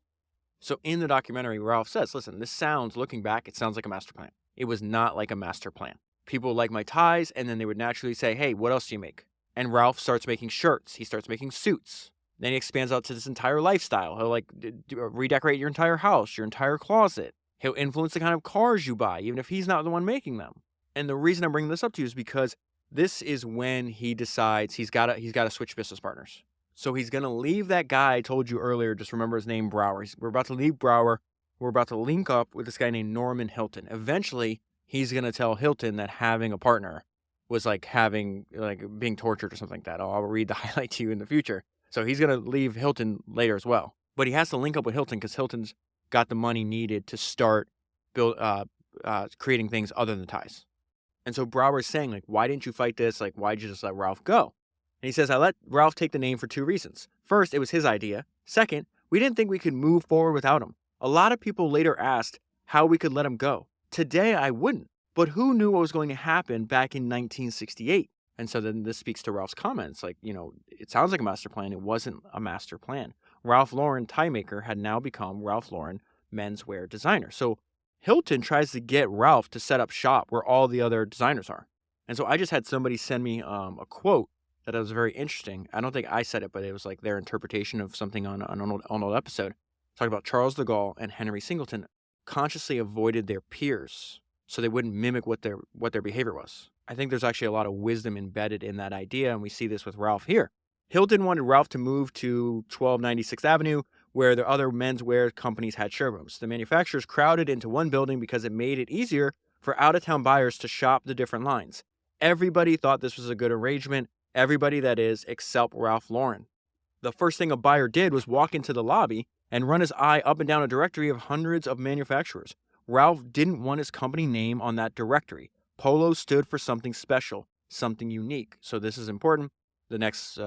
So in the documentary, Ralph says, listen, looking back, it sounds like a master plan. It was not like a master plan. People like my ties, and then they would naturally say, hey, what else do you make? And Ralph starts making shirts. He starts making suits. Then he expands out to this entire lifestyle. He'll redecorate your entire house, your entire closet. He'll influence the kind of cars you buy, even if he's not the one making them. And the reason I'm bringing this up to you is because this is when he decides he's got to switch business partners. So he's going to leave that guy I told you earlier, just remember his name, Brower. We're about to leave Brower. We're about to link up with this guy named Norman Hilton. Eventually, he's going to tell Hilton that having a partner was like being tortured or something like that. I'll read the highlight to you in the future. So he's going to leave Hilton later as well. But he has to link up with Hilton because Hilton's got the money needed to start creating things other than ties. And so Brower's saying, why didn't you fight this? Why did you just let Ralph go? And he says, I let Ralph take the name for two reasons. First, it was his idea. Second, we didn't think we could move forward without him. A lot of people later asked how we could let him go. Today, I wouldn't. But who knew what was going to happen back in 1968? And so then this speaks to Ralph's comments. It sounds like a master plan. It wasn't a master plan. Ralph Lauren, tie maker, had now become Ralph Lauren, menswear designer. So Hilton tries to get Ralph to set up shop where all the other designers are. And so I just had somebody send me a quote that was very interesting. I don't think I said it, but it was their interpretation of something on an old episode. Talking about Charles de Gaulle and Henry Singleton consciously avoided their peers so they wouldn't mimic what their behavior was. I think there's actually a lot of wisdom embedded in that idea, and we see this with Ralph here. Hilton wanted Ralph to move to 1296th Avenue, where the other menswear companies had showrooms. The manufacturers crowded into one building because it made it easier for out-of-town buyers to shop the different lines. Everybody thought this was a good arrangement. Everybody, that is, except Ralph Lauren. The first thing a buyer did was walk into the lobby and run his eye up and down a directory of hundreds of manufacturers. Ralph didn't want his company name on that directory. Polo stood for something special, something unique. So this is important. The next,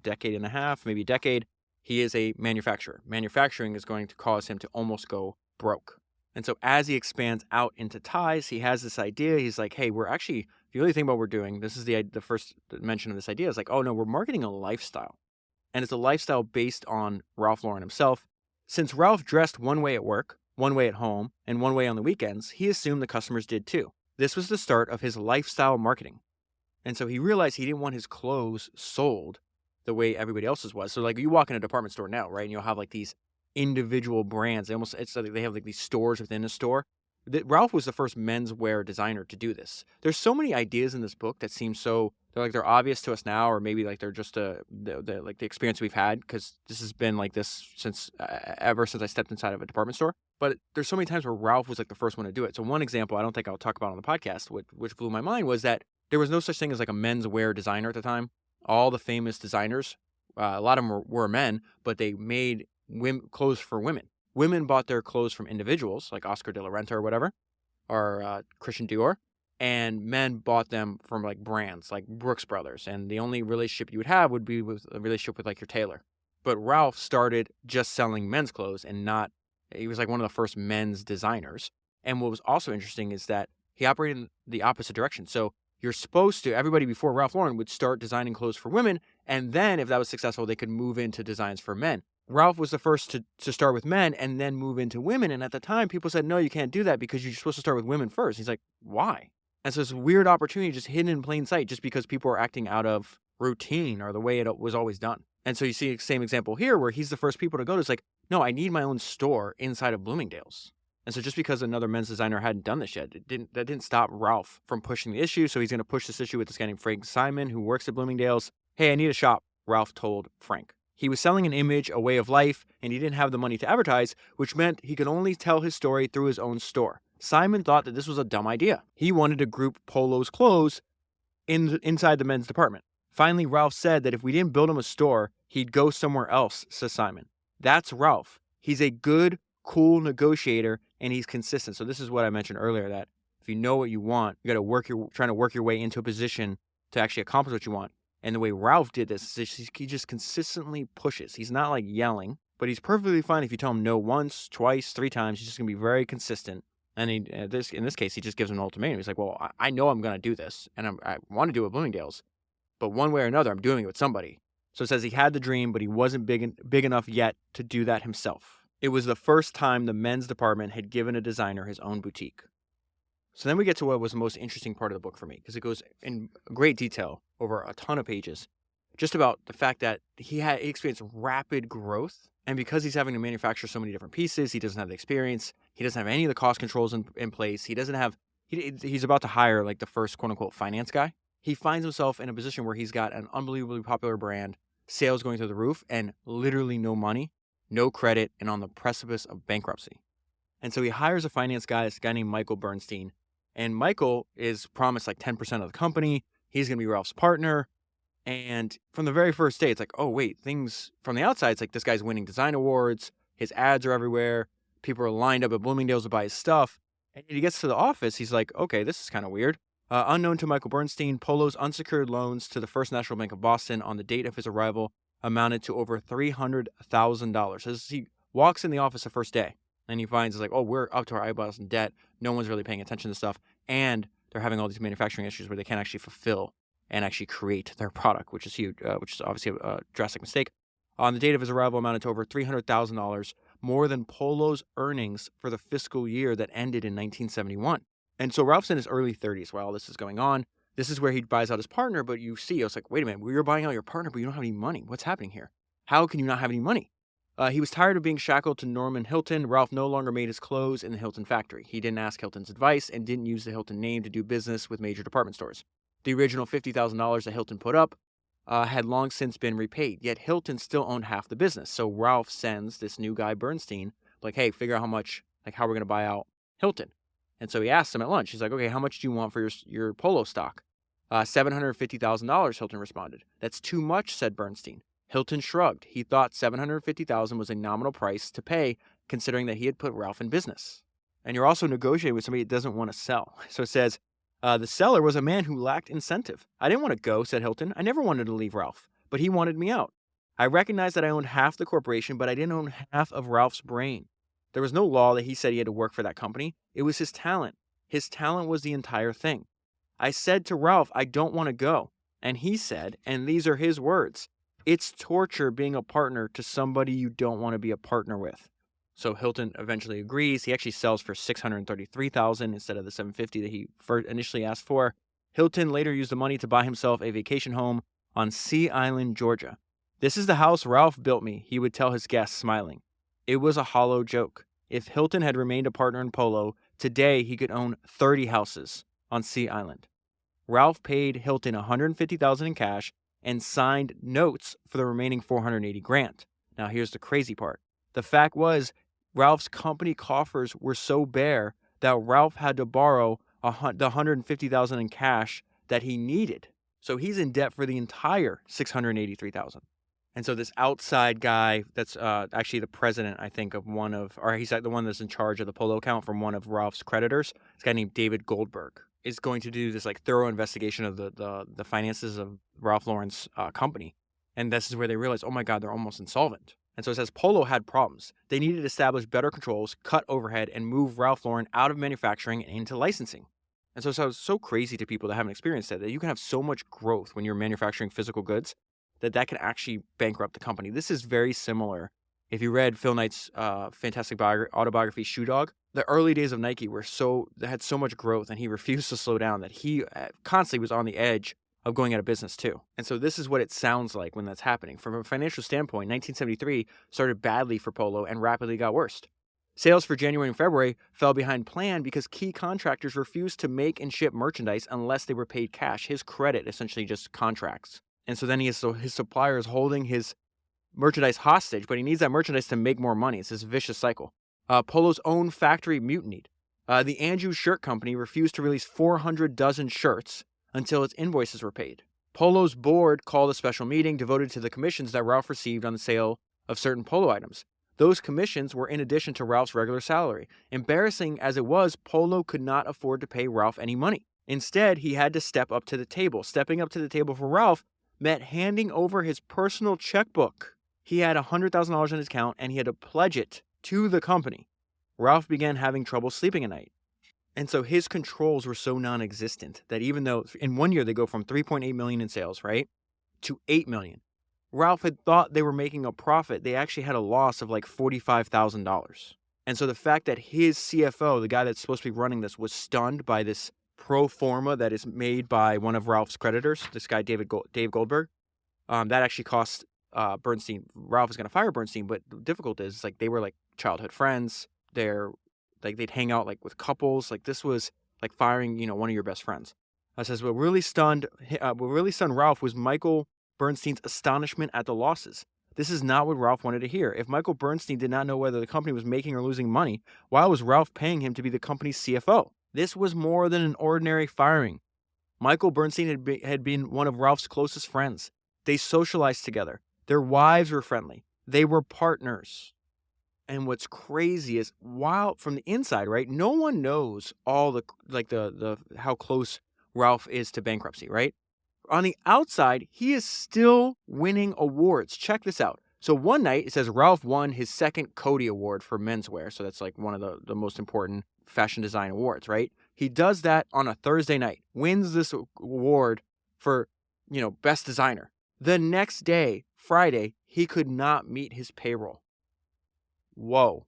decade and a half, maybe decade, he is a manufacturer. Manufacturing is going to cause him to almost go broke. And so as he expands out into ties, he has this idea. He's like, hey, we're actually, if you really think about what we're doing, this is the first mention of this idea. It's like, oh no, we're marketing a lifestyle. And it's a lifestyle based on Ralph Lauren himself. Since Ralph dressed one way at work, one way at home, and one way on the weekends, he assumed the customers did too. This was the start of his lifestyle marketing. And so he realized he didn't want his clothes sold the way everybody else's was. So like you walk in a department store now, right? And you'll have like these individual brands. It's like they have like these stores within a store. Ralph was the first menswear designer to do this. There's so many ideas in this book that seem so they're obvious to us now, or maybe like they're just the experience we've had, because this has been like this since ever since I stepped inside of a department store. But there's so many times where Ralph was like the first one to do it. So one example I don't think I'll talk about on the podcast, which blew my mind, was that there was no such thing as like a menswear designer at the time. All the famous designers, a lot of them were men, but they made clothes for women. Women bought their clothes from individuals like Oscar de la Renta or whatever, or Christian Dior, and men bought them from like brands like Brooks Brothers. And the only relationship you would have would be with a relationship with like your tailor. But Ralph started just selling men's clothes and not, he was like one of the first men's designers. And what was also interesting is that he operated in the opposite direction. So you're supposed to, everybody before Ralph Lauren would start designing clothes for women, and then if that was successful, they could move into designs for men. Ralph was the first to start with men and then move into women. And at the time, people said, no, you can't do that because you're supposed to start with women first. He's like, why? And so it's a weird opportunity just hidden in plain sight just because people are acting out of routine or the way it was always done. And so you see the same example here where he's the first people to go to. It's like, no, I need my own store inside of Bloomingdale's. And so just because another men's designer hadn't done this yet, that didn't stop Ralph from pushing the issue. So he's going to push this issue with this guy named Frank Simon, who works at Bloomingdale's. Hey, I need a shop, Ralph told Frank. He was selling an image, a way of life, and he didn't have the money to advertise, which meant he could only tell his story through his own store. Simon thought that this was a dumb idea. He wanted to group Polo's clothes inside the men's department. Finally, Ralph said that if we didn't build him a store, he'd go somewhere else, says Simon. That's Ralph. He's a good, cool negotiator, and he's consistent. So this is what I mentioned earlier, that if you know what you want, you got to trying to work your way into a position to actually accomplish what you want. And the way Ralph did this is he just consistently pushes. He's not like yelling, but he's perfectly fine if you tell him no once, twice, 3 times. He's just going to be very consistent. And in this case, he just gives him an ultimatum. He's like, well, I know I'm going to do this, and I want to do it with Bloomingdale's, but one way or another, I'm doing it with somebody. So it says he had the dream, but he wasn't big enough yet to do that himself. It was the first time the men's department had given a designer his own boutique. So then we get to what was the most interesting part of the book for me, because it goes in great detail over a ton of pages, just about the fact that he experienced rapid growth. And because he's having to manufacture so many different pieces, he doesn't have the experience. He doesn't have any of the cost controls in place. He's about to hire like the first quote unquote finance guy. He finds himself in a position where he's got an unbelievably popular brand, sales going through the roof, and literally no money, no credit, and on the precipice of bankruptcy. And so he hires a finance guy, this guy named Michael Bernstein. And Michael is promised like 10% of the company. He's going to be Ralph's partner. And from the very first day, it's like, oh, wait, things from the outside, it's like this guy's winning design awards. His ads are everywhere. People are lined up at Bloomingdale's to buy his stuff. And he gets to the office. He's like, okay, this is kind of weird. Unknown to Michael Bernstein, Polo's unsecured loans to the First National Bank of Boston on the date of his arrival amounted to over $300,000. As he walks in the office the first day, and he finds, it's like, oh, we're up to our eyeballs in debt. No one's really paying attention to stuff. And they're having all these manufacturing issues where they can't actually fulfill and actually create their product, which is huge, which is obviously a drastic mistake. On the date of his arrival, amounted to over $300,000, more than Polo's earnings for the fiscal year that ended in 1971. And so Ralph's in his early 30s while all this is going on. This is where he buys out his partner, but you see, I was like, wait a minute, you're buying out your partner, but you don't have any money. What's happening here? How can you not have any money? He was tired of being shackled to Norman Hilton. Ralph no longer made his clothes in the Hilton factory. He didn't ask Hilton's advice and didn't use the Hilton name to do business with major department stores. The original $50,000 that Hilton put up had long since been repaid, yet Hilton still owned half the business. So Ralph sends this new guy, Bernstein, like, hey, figure out how we're going to buy out Hilton. And so he asks him at lunch. He's like, okay, how much do you want for your Polo stock? $750,000, Hilton responded. That's too much, said Bernstein. Hilton shrugged. He thought $750,000 was a nominal price to pay, considering that he had put Ralph in business. And you're also negotiating with somebody that doesn't want to sell. So it says, the seller was a man who lacked incentive. I didn't want to go, said Hilton. I never wanted to leave Ralph, but he wanted me out. I recognized that I owned half the corporation, but I didn't own half of Ralph's brain. There was no law that he said he had to work for that company. It was his talent. His talent was the entire thing. I said to Ralph, I don't want to go. And he said, and these are his words, it's torture being a partner to somebody you don't want to be a partner with. So Hilton eventually agrees. He actually sells for $633,000 instead of the $750,000 that he first initially asked for. Hilton later used the money to buy himself a vacation home on Sea Island, Georgia. "This is the house Ralph built me," he would tell his guests, smiling. It was a hollow joke. If Hilton had remained a partner in Polo, today he could own 30 houses on Sea Island. Ralph paid Hilton $150,000 in cash and signed notes for the remaining $480,000. Now here's the crazy part. The fact was, Ralph's company coffers were so bare that Ralph had to borrow the $150,000 in cash that he needed. So he's in debt for the entire $683,000. And so this outside guy that's actually the president, I think, of one of, or he's the one that's in charge of the Polo account from one of Ralph's creditors, this guy named David Goldberg, is going to do this like thorough investigation of the finances of Ralph Lauren's company. And this is where they realize, oh my God, they're almost insolvent. And so it says Polo had problems. They needed to establish better controls, cut overhead, and move Ralph Lauren out of manufacturing and into licensing. And so it sounds so crazy to people that haven't experienced that you can have so much growth when you're manufacturing physical goods that can actually bankrupt the company. This is very similar. If you read Phil Knight's fantastic autobiography, Shoe Dog, the early days of Nike they had so much growth, and he refused to slow down that he constantly was on the edge of going out of business too. And so this is what it sounds like when that's happening. From a financial standpoint, 1973 started badly for Polo and rapidly got worse. Sales for January and February fell behind plan because key contractors refused to make and ship merchandise unless they were paid cash. His credit essentially just contracts. And so then his supplier is holding his merchandise hostage, but he needs that merchandise to make more money. It's this vicious cycle. Polo's own factory mutinied. The Anju Shirt Company refused to release 400 dozen shirts until its invoices were paid. Polo's board called a special meeting devoted to the commissions that Ralph received on the sale of certain Polo items. Those commissions were in addition to Ralph's regular salary. Embarrassing as it was, Polo could not afford to pay Ralph any money. Instead, he had to step up to the table. Stepping up to the table for Ralph meant handing over his personal checkbook. He had $100,000 in his account, and he had to pledge it to the company. Ralph began having trouble sleeping at night. And so his controls were so non-existent that even though in 1 year they go from $3.8 million in sales, right, to $8 million, Ralph had thought they were making a profit. They actually had a loss of like $45,000. And so the fact that his CFO, the guy that's supposed to be running this, was stunned by this pro forma that is made by one of Ralph's creditors, this guy Dave Goldberg, that actually cost Bernstein. Ralph was going to fire Bernstein, but the difficult is like they were like childhood friends. They'd hang out like with couples. Like this was like firing one of your best friends. It says what really stunned Ralph was Michael Bernstein's astonishment at the losses. This is not what Ralph wanted to hear. If Michael Bernstein did not know whether the company was making or losing money, why was Ralph paying him to be the company's CFO? This was more than an ordinary firing. Michael Bernstein had been one of Ralph's closest friends. They socialized together. Their wives were friendly. They were partners. And what's crazy is, while from the inside, right, no one knows all the how close Ralph is to bankruptcy, right? On the outside, he is still winning awards. Check this out. So one night, it says Ralph won his second Coty Award for menswear. So that's like one of the most important fashion design awards, right? He does that on a Thursday night, wins this award for, best designer. The next day, Friday, he could not meet his payroll. Whoa.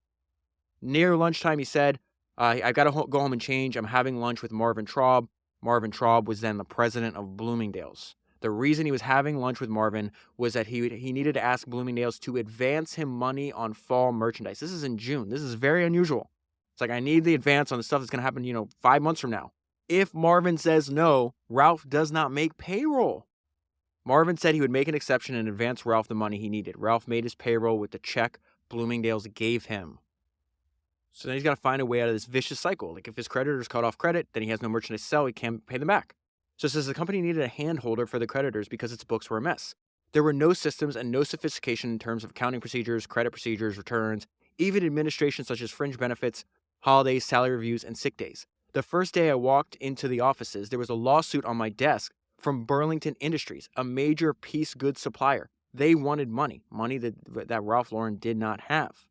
Near lunchtime, he said, I got to go home and change. I'm having lunch with Marvin Traub. Marvin Traub was then the president of Bloomingdale's. The reason he was having lunch with Marvin was that he needed to ask Bloomingdale's to advance him money on fall merchandise. This is in June. This is very unusual. It's like, I need the advance on the stuff that's going to happen, 5 months from now. If Marvin says no, Ralph does not make payroll. Marvin said he would make an exception and advance Ralph the money he needed. Ralph made his payroll with the check Bloomingdale's gave him. So then he's got to find a way out of this vicious cycle. Like if his creditors cut off credit, then he has no merchandise to sell. He can't pay them back. So it says the company needed a hand holder for the creditors because its books were a mess. There were no systems and no sophistication in terms of accounting procedures, credit procedures, returns, even administration such as fringe benefits, holidays, salary reviews, and sick days. The first day I walked into the offices, there was a lawsuit on my desk from Burlington Industries, a major piece goods supplier. They wanted money that Ralph Lauren did not have.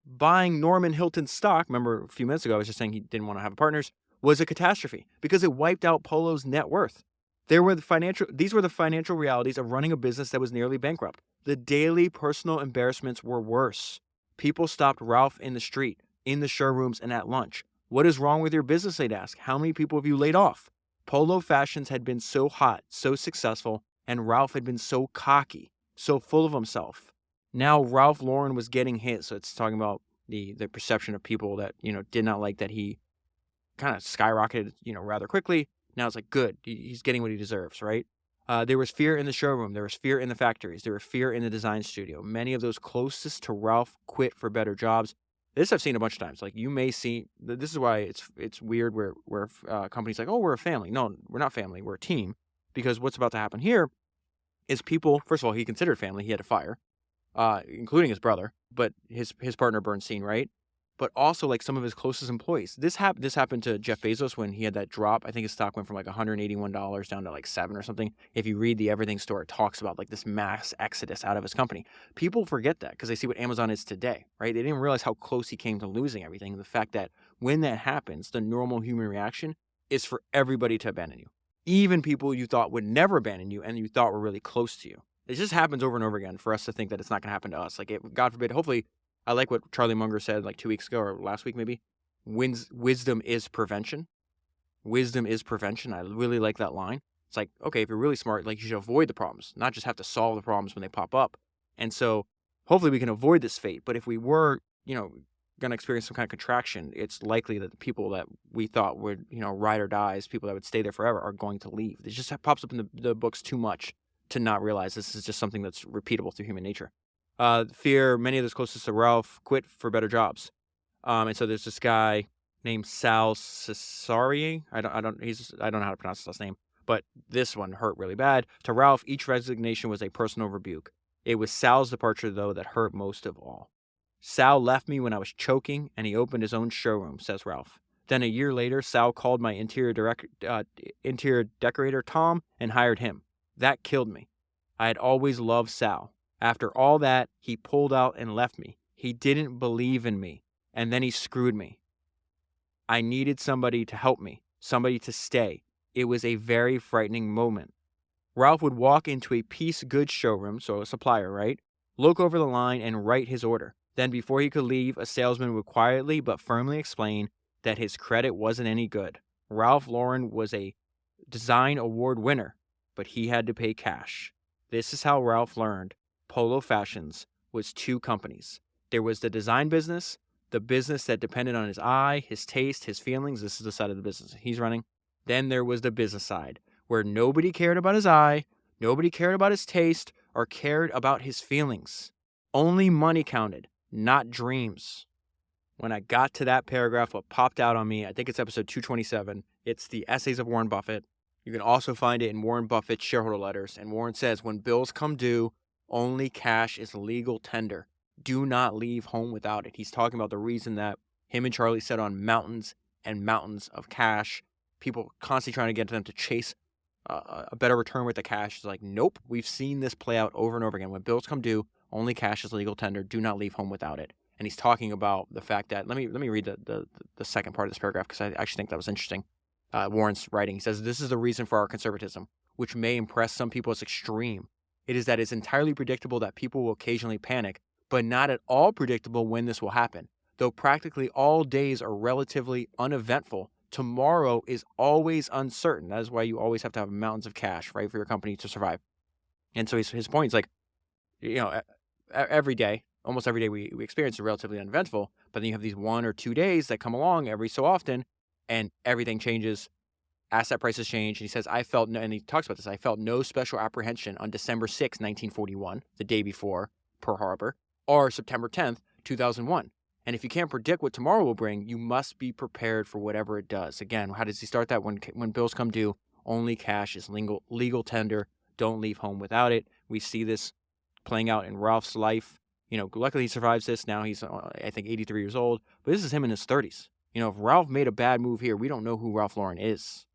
Buying Norman Hilton's stock, remember a few minutes ago I was just saying he didn't want to have partners, was a catastrophe because it wiped out Polo's net worth. These were the financial realities of running a business that was nearly bankrupt. The daily personal embarrassments were worse. People stopped Ralph in the street, in the showrooms, and at lunch. What is wrong with your business, they'd ask. How many people have you laid off? Polo fashions had been so hot, so successful, and Ralph had been so cocky, so full of himself. Now Ralph Lauren was getting hit, so it's talking about the perception of people that, did not like that he kind of skyrocketed, rather quickly. Now it's like, good, he's getting what he deserves, right? There was fear in the showroom. There was fear in the factories. There was fear in the design studio. Many of those closest to Ralph quit for better jobs. This I've seen a bunch of times. Like, you may see, this is why it's weird where companies like, oh, we're a family. No, we're not family. We're a team. Because what's about to happen here is people, first of all, he considered family. He had to fire, including his brother, but his partner Bernstein, right? But also like some of his closest employees. This happened to Jeff Bezos when he had that drop. I think his stock went from like $181 down to like $7 or something. If you read the Everything Store, it talks about like this mass exodus out of his company. People forget that because they see what Amazon is today, right? They didn't realize how close he came to losing everything. The fact that when that happens, the normal human reaction is for everybody to abandon you. Even people you thought would never abandon you and you thought were really close to you. It just happens over and over again for us to think that it's not going to happen to us. Like, God forbid, hopefully, I like what Charlie Munger said like 2 weeks ago or last week maybe. Wisdom is prevention. Wisdom is prevention. I really like that line. It's like, okay, if you're really smart, like, you should avoid the problems, not just have to solve the problems when they pop up. And so hopefully we can avoid this fate. But if we were, going to experience some kind of contraction, it's likely that the people that we thought would, ride or dies, people that would stay there forever, are going to leave. It just pops up in the books too much to not realize this is just something that's repeatable through human nature. Fear, many of those closest to Ralph quit for better jobs. And so there's this guy named Sal Cesari. I don't know how to pronounce his last name, but this one hurt really bad. To Ralph, each resignation was a personal rebuke. It was Sal's departure, though, that hurt most of all. Sal left me when I was choking, and he opened his own showroom, says Ralph. Then a year later, Sal called my interior decorator, Tom, and hired him. That killed me. I had always loved Sal. After all that, he pulled out and left me. He didn't believe in me, and then he screwed me. I needed somebody to help me, somebody to stay. It was a very frightening moment. Ralph would walk into a piece goods showroom, so a supplier, right? Look over the line and write his order. Then before he could leave, a salesman would quietly but firmly explain that his credit wasn't any good. Ralph Lauren was a design award winner, but he had to pay cash. This is how Ralph learned Polo Fashions was two companies. There was the design business, the business that depended on his eye, his taste, his feelings. This is the side of the business he's running. Then there was the business side, where nobody cared about his eye, nobody cared about his taste, or cared about his feelings. Only money counted, not dreams. When I got to that paragraph, what popped out on me, I think it's episode 227. It's the Essays of Warren Buffett. You can also find it in Warren Buffett's shareholder letters. And Warren says, when bills come due, only cash is legal tender. Do not leave home without it. He's talking about the reason that him and Charlie set on mountains and mountains of cash. People constantly trying to get them to chase a better return with the cash. It's like, nope, we've seen this play out over and over again. When bills come due, only cash is legal tender. Do not leave home without it. And he's talking about the fact that, let me read the second part of this paragraph because I actually think that was interesting. Warren's writing. He says, this is the reason for our conservatism, which may impress some people as extreme. It is that it's entirely predictable that people will occasionally panic, but not at all predictable when this will happen. Though practically all days are relatively uneventful, tomorrow is always uncertain. That is why you always have to have mountains of cash, right, for your company to survive. And so his point is like, every day, almost every day we experience is relatively uneventful, but then you have these 1 or 2 days that come along every so often, and everything changes. Asset prices change. And he says, and he talks about this, I felt no special apprehension on December 6, 1941, the day before Pearl Harbor, or September 10th, 2001. And if you can't predict what tomorrow will bring, you must be prepared for whatever it does. Again, how does he start that? When bills come due, only cash is legal tender. Don't leave home without it. We see this playing out in Ralph's life. Luckily he survives this. Now he's, I think, 83 years old. But this is him in his 30s. If Ralph made a bad move here, we don't know who Ralph Lauren is.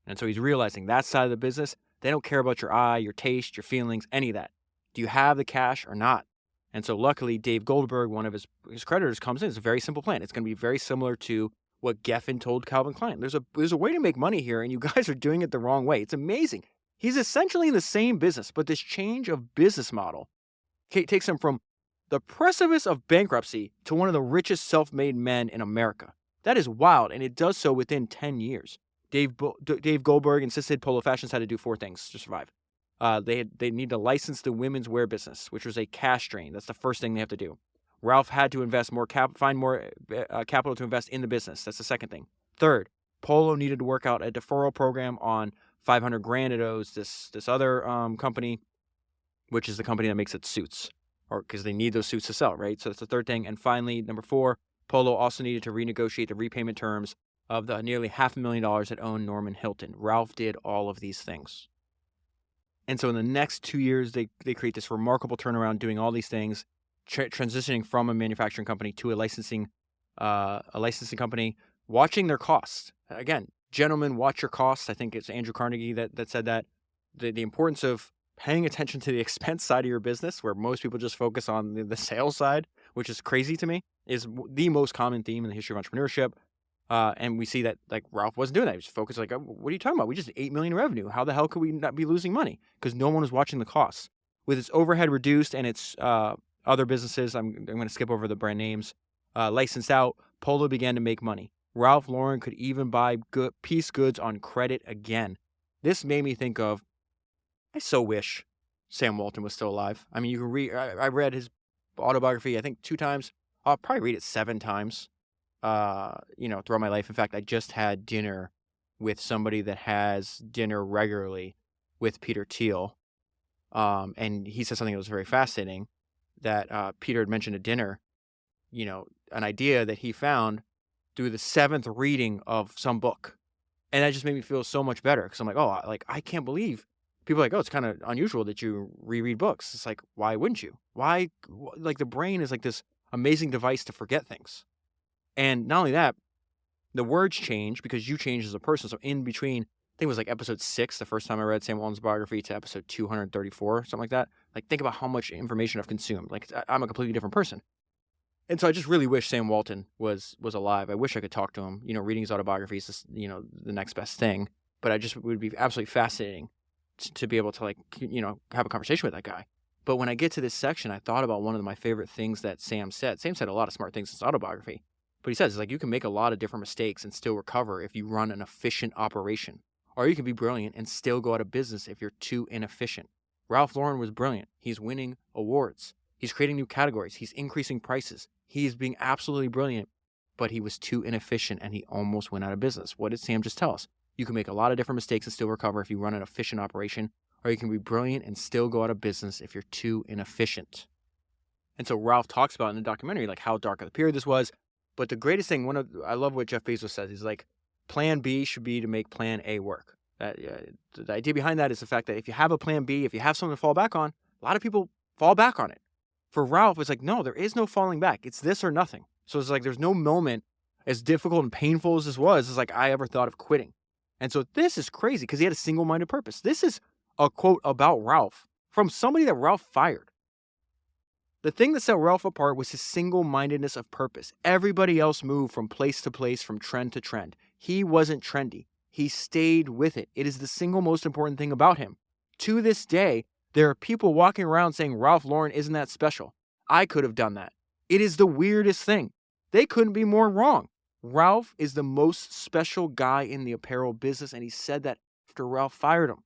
And so he's realizing that side of the business, they don't care about your eye, your taste, your feelings, any of that. Do you have the cash or not? And so luckily, Dave Goldberg, one of his creditors, comes in. It's a very simple plan. It's going to be very similar to what Geffen told Calvin Klein. There's a way to make money here, and you guys are doing it the wrong way. It's amazing. He's essentially in the same business, but this change of business model takes him from the precipice of bankruptcy to one of the richest self-made men in America. That is wild, and it does so within 10 years. Dave Goldberg insisted Polo Fashions had to do 4 things to survive. They need to license the women's wear business, which was a cash drain. That's the first thing they have to do. Ralph had to invest more find more capital to invest in the business. That's the second thing. Third, Polo needed to work out a deferral program on $500,000 it owes this other company, which is the company that makes its suits, or because they need those suits to sell, right? So that's the third thing. And finally, number 4, Polo also needed to renegotiate the repayment terms of the nearly $500,000 it owned Norman Hilton. Ralph did all of these things. And so in the next 2 years, they create this remarkable turnaround, doing all these things, transitioning from a manufacturing company to a licensing company, watching their costs. Again, gentlemen, watch your costs. I think it's Andrew Carnegie that said that. The importance of paying attention to the expense side of your business, where most people just focus on the sales side, which is crazy to me, is the most common theme in the history of entrepreneurship. And we see that like Ralph wasn't doing that. He was focused like, oh, what are you talking about? We just $8 million in revenue. How the hell could we not be losing money? Because no one was watching the costs. With its overhead reduced and its other businesses, I'm going to skip over the brand names, licensed out, Polo began to make money. Ralph Lauren could even buy piece goods on credit again. This made me think of, I so wish Sam Walton was still alive. I mean, you can read. I read his autobiography, I think 2 times. I'll probably read it 7 times. Throughout my life. In fact, I just had dinner with somebody that has dinner regularly with Peter Thiel. And he said something that was very fascinating, that Peter had mentioned at dinner, an idea that he found through the 7th reading of some book. And that just made me feel so much better, because I'm like, I can't believe people are like, oh, it's kind of unusual that you reread books. It's like, why wouldn't you? Why? Like, the brain is like this amazing device to forget things. And not only that, the words change because you change as a person. So in between, I think it was like episode 6, the first time I read Sam Walton's biography, to episode 234, something like that. Like, think about how much information I've consumed. Like, I'm a completely different person. And so I just really wish Sam Walton was alive. I wish I could talk to him. Reading his autobiography is just, the next best thing. But it would be absolutely fascinating to be able to, like, have a conversation with that guy. But when I get to this section, I thought about one of my favorite things that Sam said. Sam said a lot of smart things in his autobiography. But he says, it's like, you can make a lot of different mistakes and still recover if you run an efficient operation. Or you can be brilliant and still go out of business if you're too inefficient. Ralph Lauren was brilliant. He's winning awards. He's creating new categories. He's increasing prices. He's being absolutely brilliant, but he was too inefficient and he almost went out of business. What did Sam just tell us? You can make a lot of different mistakes and still recover if you run an efficient operation, or you can be brilliant and still go out of business if you're too inefficient. And so Ralph talks about in the documentary, like, how dark of the period this was. But the greatest thing, I love what Jeff Bezos says. He's like, plan B should be to make plan A work. The idea behind that is the fact that if you have a plan B, if you have something to fall back on, a lot of people fall back on it. For Ralph, it's like, no, there is no falling back. It's this or nothing. So it's like, there's no moment, as difficult and painful as this was, it's like, I ever thought of quitting. And so this is crazy because he had a single-minded purpose. This is a quote about Ralph from somebody that Ralph fired. The thing that set Ralph apart was his single-mindedness of purpose. Everybody else moved from place to place, from trend to trend. He wasn't trendy. He stayed with it. It is the single most important thing about him. To this day, there are people walking around saying Ralph Lauren isn't that special. I could have done that. It is the weirdest thing. They couldn't be more wrong. Ralph is the most special guy in the apparel business, and he said that after Ralph fired him.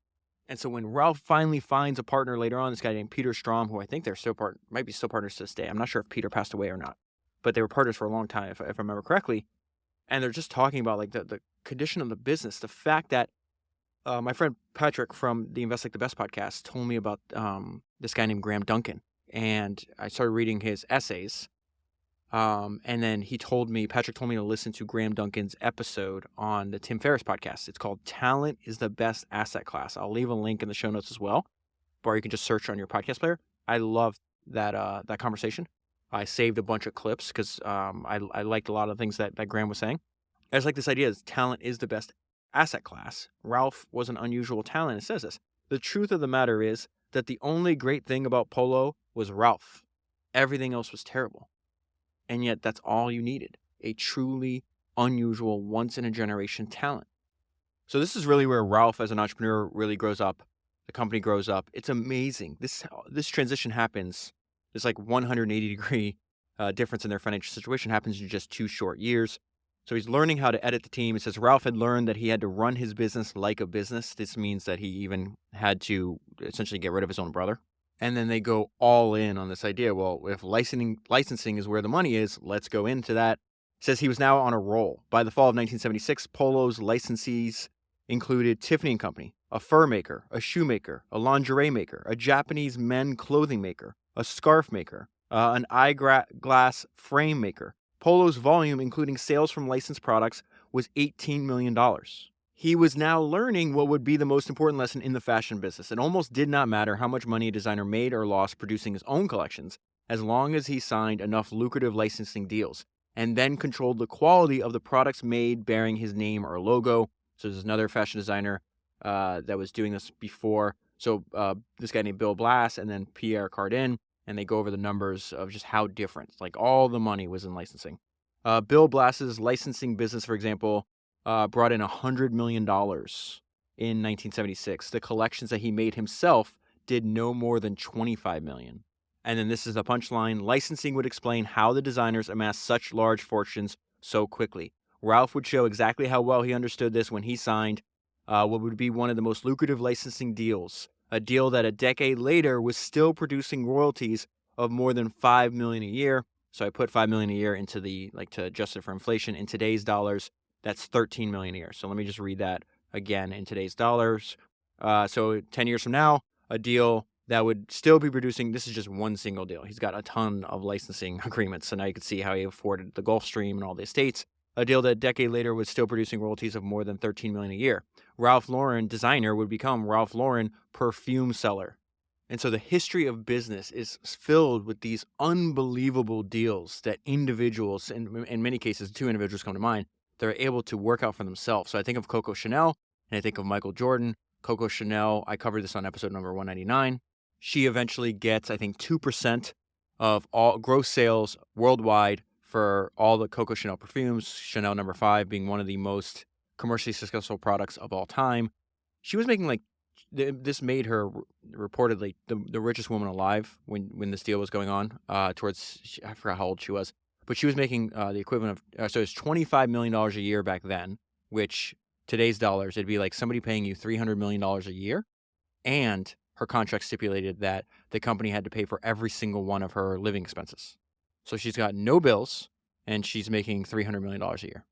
And so when Ralph finally finds a partner later on, this guy named Peter Strom, who I think they're might be still partners to this day. I'm not sure if Peter passed away or not, but they were partners for a long time, if I remember correctly. And they're just talking about like the condition of the business, the fact that my friend Patrick from the Invest Like the Best podcast told me about this guy named Graham Duncan, and I started reading his essays. And then Patrick told me to listen to Graham Duncan's episode on the Tim Ferriss podcast. It's called Talent is the Best Asset Class. I'll leave a link in the show notes as well, or you can just search on your podcast player. I loved that conversation. I saved a bunch of clips because I liked a lot of things that Graham was saying. I just like this idea that talent is the best asset class. Ralph was an unusual talent. It says this. The truth of the matter is that the only great thing about Polo was Ralph. Everything else was terrible. And yet that's all you needed, a truly unusual, once-in-a-generation talent. So this is really where Ralph as an entrepreneur really grows up. The company grows up. It's amazing. This transition happens This like 180-degree difference in their financial situation happens in just 2 short years. So he's learning how to edit the team. It says Ralph had learned that he had to run his business like a business. This means that he even had to essentially get rid of his own brother. And then they go all in on this idea. Well, if licensing is where the money is, let's go into that. It says he was now on a roll. By the fall of 1976, Polo's licensees included Tiffany & Company, a fur maker, a shoemaker, a lingerie maker, a Japanese men clothing maker, a scarf maker, an eyeglass frame maker. Polo's volume, including sales from licensed products, was $18 million. He was now learning what would be the most important lesson in the fashion business. It almost did not matter how much money a designer made or lost producing his own collections, as long as he signed enough lucrative licensing deals, and then controlled the quality of the products made bearing his name or logo. So there's another fashion designer that was doing this before. So this guy named Bill Blass and then Pierre Cardin, and they go over the numbers of just how different. Like all the money was in licensing. Bill Blass's licensing business, for example, brought in $100 million in 1976. The collections that he made himself did no more than $25 million. And then this is the punchline. Licensing would explain how the designers amassed such large fortunes so quickly. Ralph would show exactly how well he understood this when he signed what would be one of the most lucrative licensing deals, a deal that a decade later was still producing royalties of more than $5 million a year. So I put $5 million a year into to adjust it for inflation. In today's dollars, that's $13 million a year. So let me just read that again in today's dollars. So 10 years from now, a deal that would still be producing, this is just one single deal. He's got a ton of licensing agreements. So now you can see how he afforded the Gulfstream and all the estates. A deal that a decade later was still producing royalties of more than $13 million a year. Ralph Lauren, designer, would become Ralph Lauren, perfume seller. And so the history of business is filled with these unbelievable deals that individuals, and in many cases, 2 individuals come to mind, they're able to work out for themselves. So I think of Coco Chanel, and I think of Michael Jordan. Coco Chanel, I covered this on episode number 199. She eventually gets, I think, 2% of all gross sales worldwide for all the Coco Chanel perfumes, Chanel No. 5 being one of the most commercially successful products of all time. She was making this made her reportedly the richest woman alive when this deal was going on. I forgot how old she was, but she was making the equivalent of so it's $25 million a year back then, which today's dollars it'd be like somebody paying you $300 million a year, and her contract stipulated that the company had to pay for every single one of her living expenses. So she's got no bills, and she's making $300 million a year.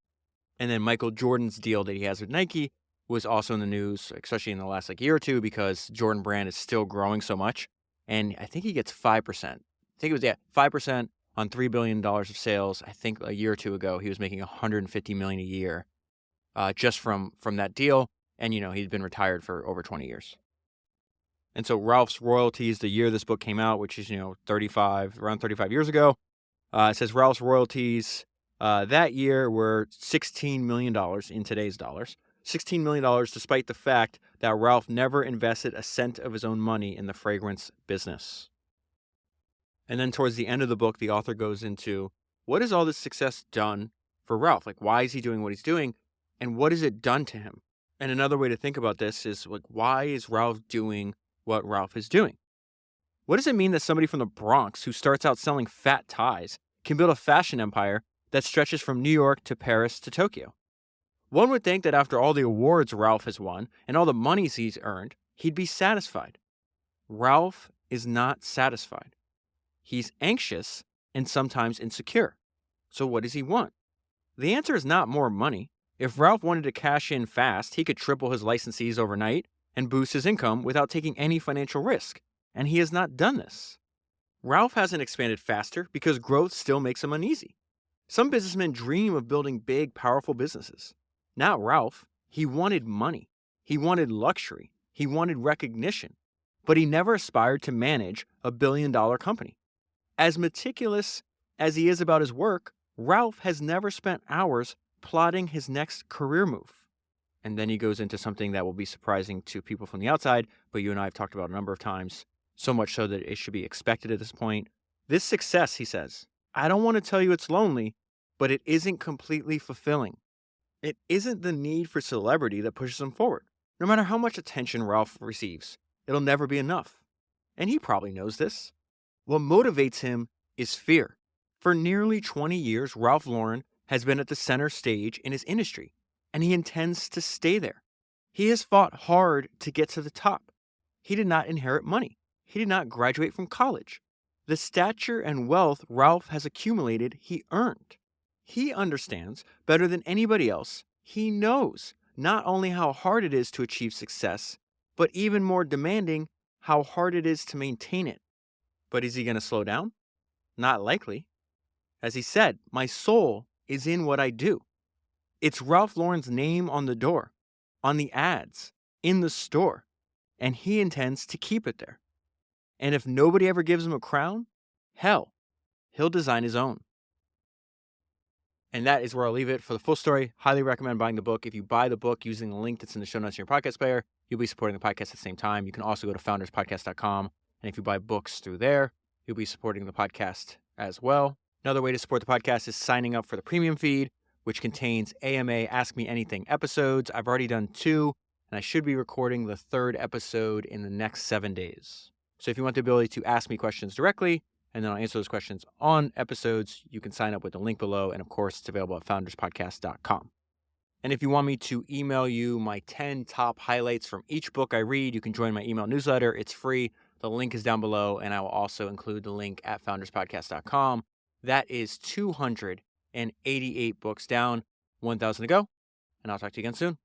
And then Michael Jordan's deal that he has with Nike was also in the news, especially in the last year or two, because Jordan Brand is still growing so much. And I think he gets 5%. I think it was 5% on $3 billion of sales. I think a year or two ago, he was making $150 million a year just from that deal. And, he'd been retired for over 20 years. And so Ralph's royalties, the year this book came out, which is, around 35 years ago, it says Ralph's royalties that year were $16 million in today's dollars. $16 million despite the fact that Ralph never invested a cent of his own money in the fragrance business. And then towards the end of the book, the author goes into what has all this success done for Ralph? Why is he doing what he's doing? And what has it done to him? And another way to think about this is why is Ralph doing what Ralph is doing? What does it mean that somebody from the Bronx who starts out selling fat ties can build a fashion empire that stretches from New York to Paris to Tokyo? One would think that after all the awards Ralph has won and all the monies he's earned, he'd be satisfied. Ralph is not satisfied. He's anxious and sometimes insecure. So what does he want? The answer is not more money. If Ralph wanted to cash in fast, he could triple his licensees overnight and boost his income without taking any financial risk. And he has not done this. Ralph hasn't expanded faster because growth still makes him uneasy. Some businessmen dream of building big, powerful businesses. Not Ralph. He wanted money. He wanted luxury. He wanted recognition. But he never aspired to manage a billion-dollar company. As meticulous as he is about his work, Ralph has never spent hours plotting his next career move. And then he goes into something that will be surprising to people from the outside, but you and I have talked about a number of times, so much so that it should be expected at this point. This success, he says, I don't want to tell you it's lonely, but it isn't completely fulfilling. It isn't the need for celebrity that pushes him forward. No matter how much attention Ralph receives, it'll never be enough. And he probably knows this. What motivates him is fear. For nearly 20 years, Ralph Lauren has been at the center stage in his industry, and he intends to stay there. He has fought hard to get to the top. He did not inherit money. He did not graduate from college. The stature and wealth Ralph has accumulated, he earned. He understands better than anybody else. He knows not only how hard it is to achieve success, but even more demanding, how hard it is to maintain it. But is he going to slow down? Not likely. As he said, my soul is in what I do. It's Ralph Lauren's name on the door, on the ads, in the store, and he intends to keep it there. And if nobody ever gives him a crown, hell, he'll design his own. And that is where I'll leave it. For the full story, highly recommend buying the book. If you buy the book using the link that's in the show notes in your podcast player, you'll be supporting the podcast at the same time. You can also go to founderspodcast.com. And if you buy books through there, you'll be supporting the podcast as well. Another way to support the podcast is signing up for the premium feed, which contains AMA Ask Me Anything episodes. I've already done 2, and I should be recording the 3rd episode in the next 7 days. So if you want the ability to ask me questions directly, and then I'll answer those questions on episodes, you can sign up with the link below. And of course, it's available at founderspodcast.com. And if you want me to email you my 10 top highlights from each book I read, you can join my email newsletter. It's free. The link is down below, and I will also include the link at founderspodcast.com. That is 288 books down, 1,000 to go, and I'll talk to you again soon.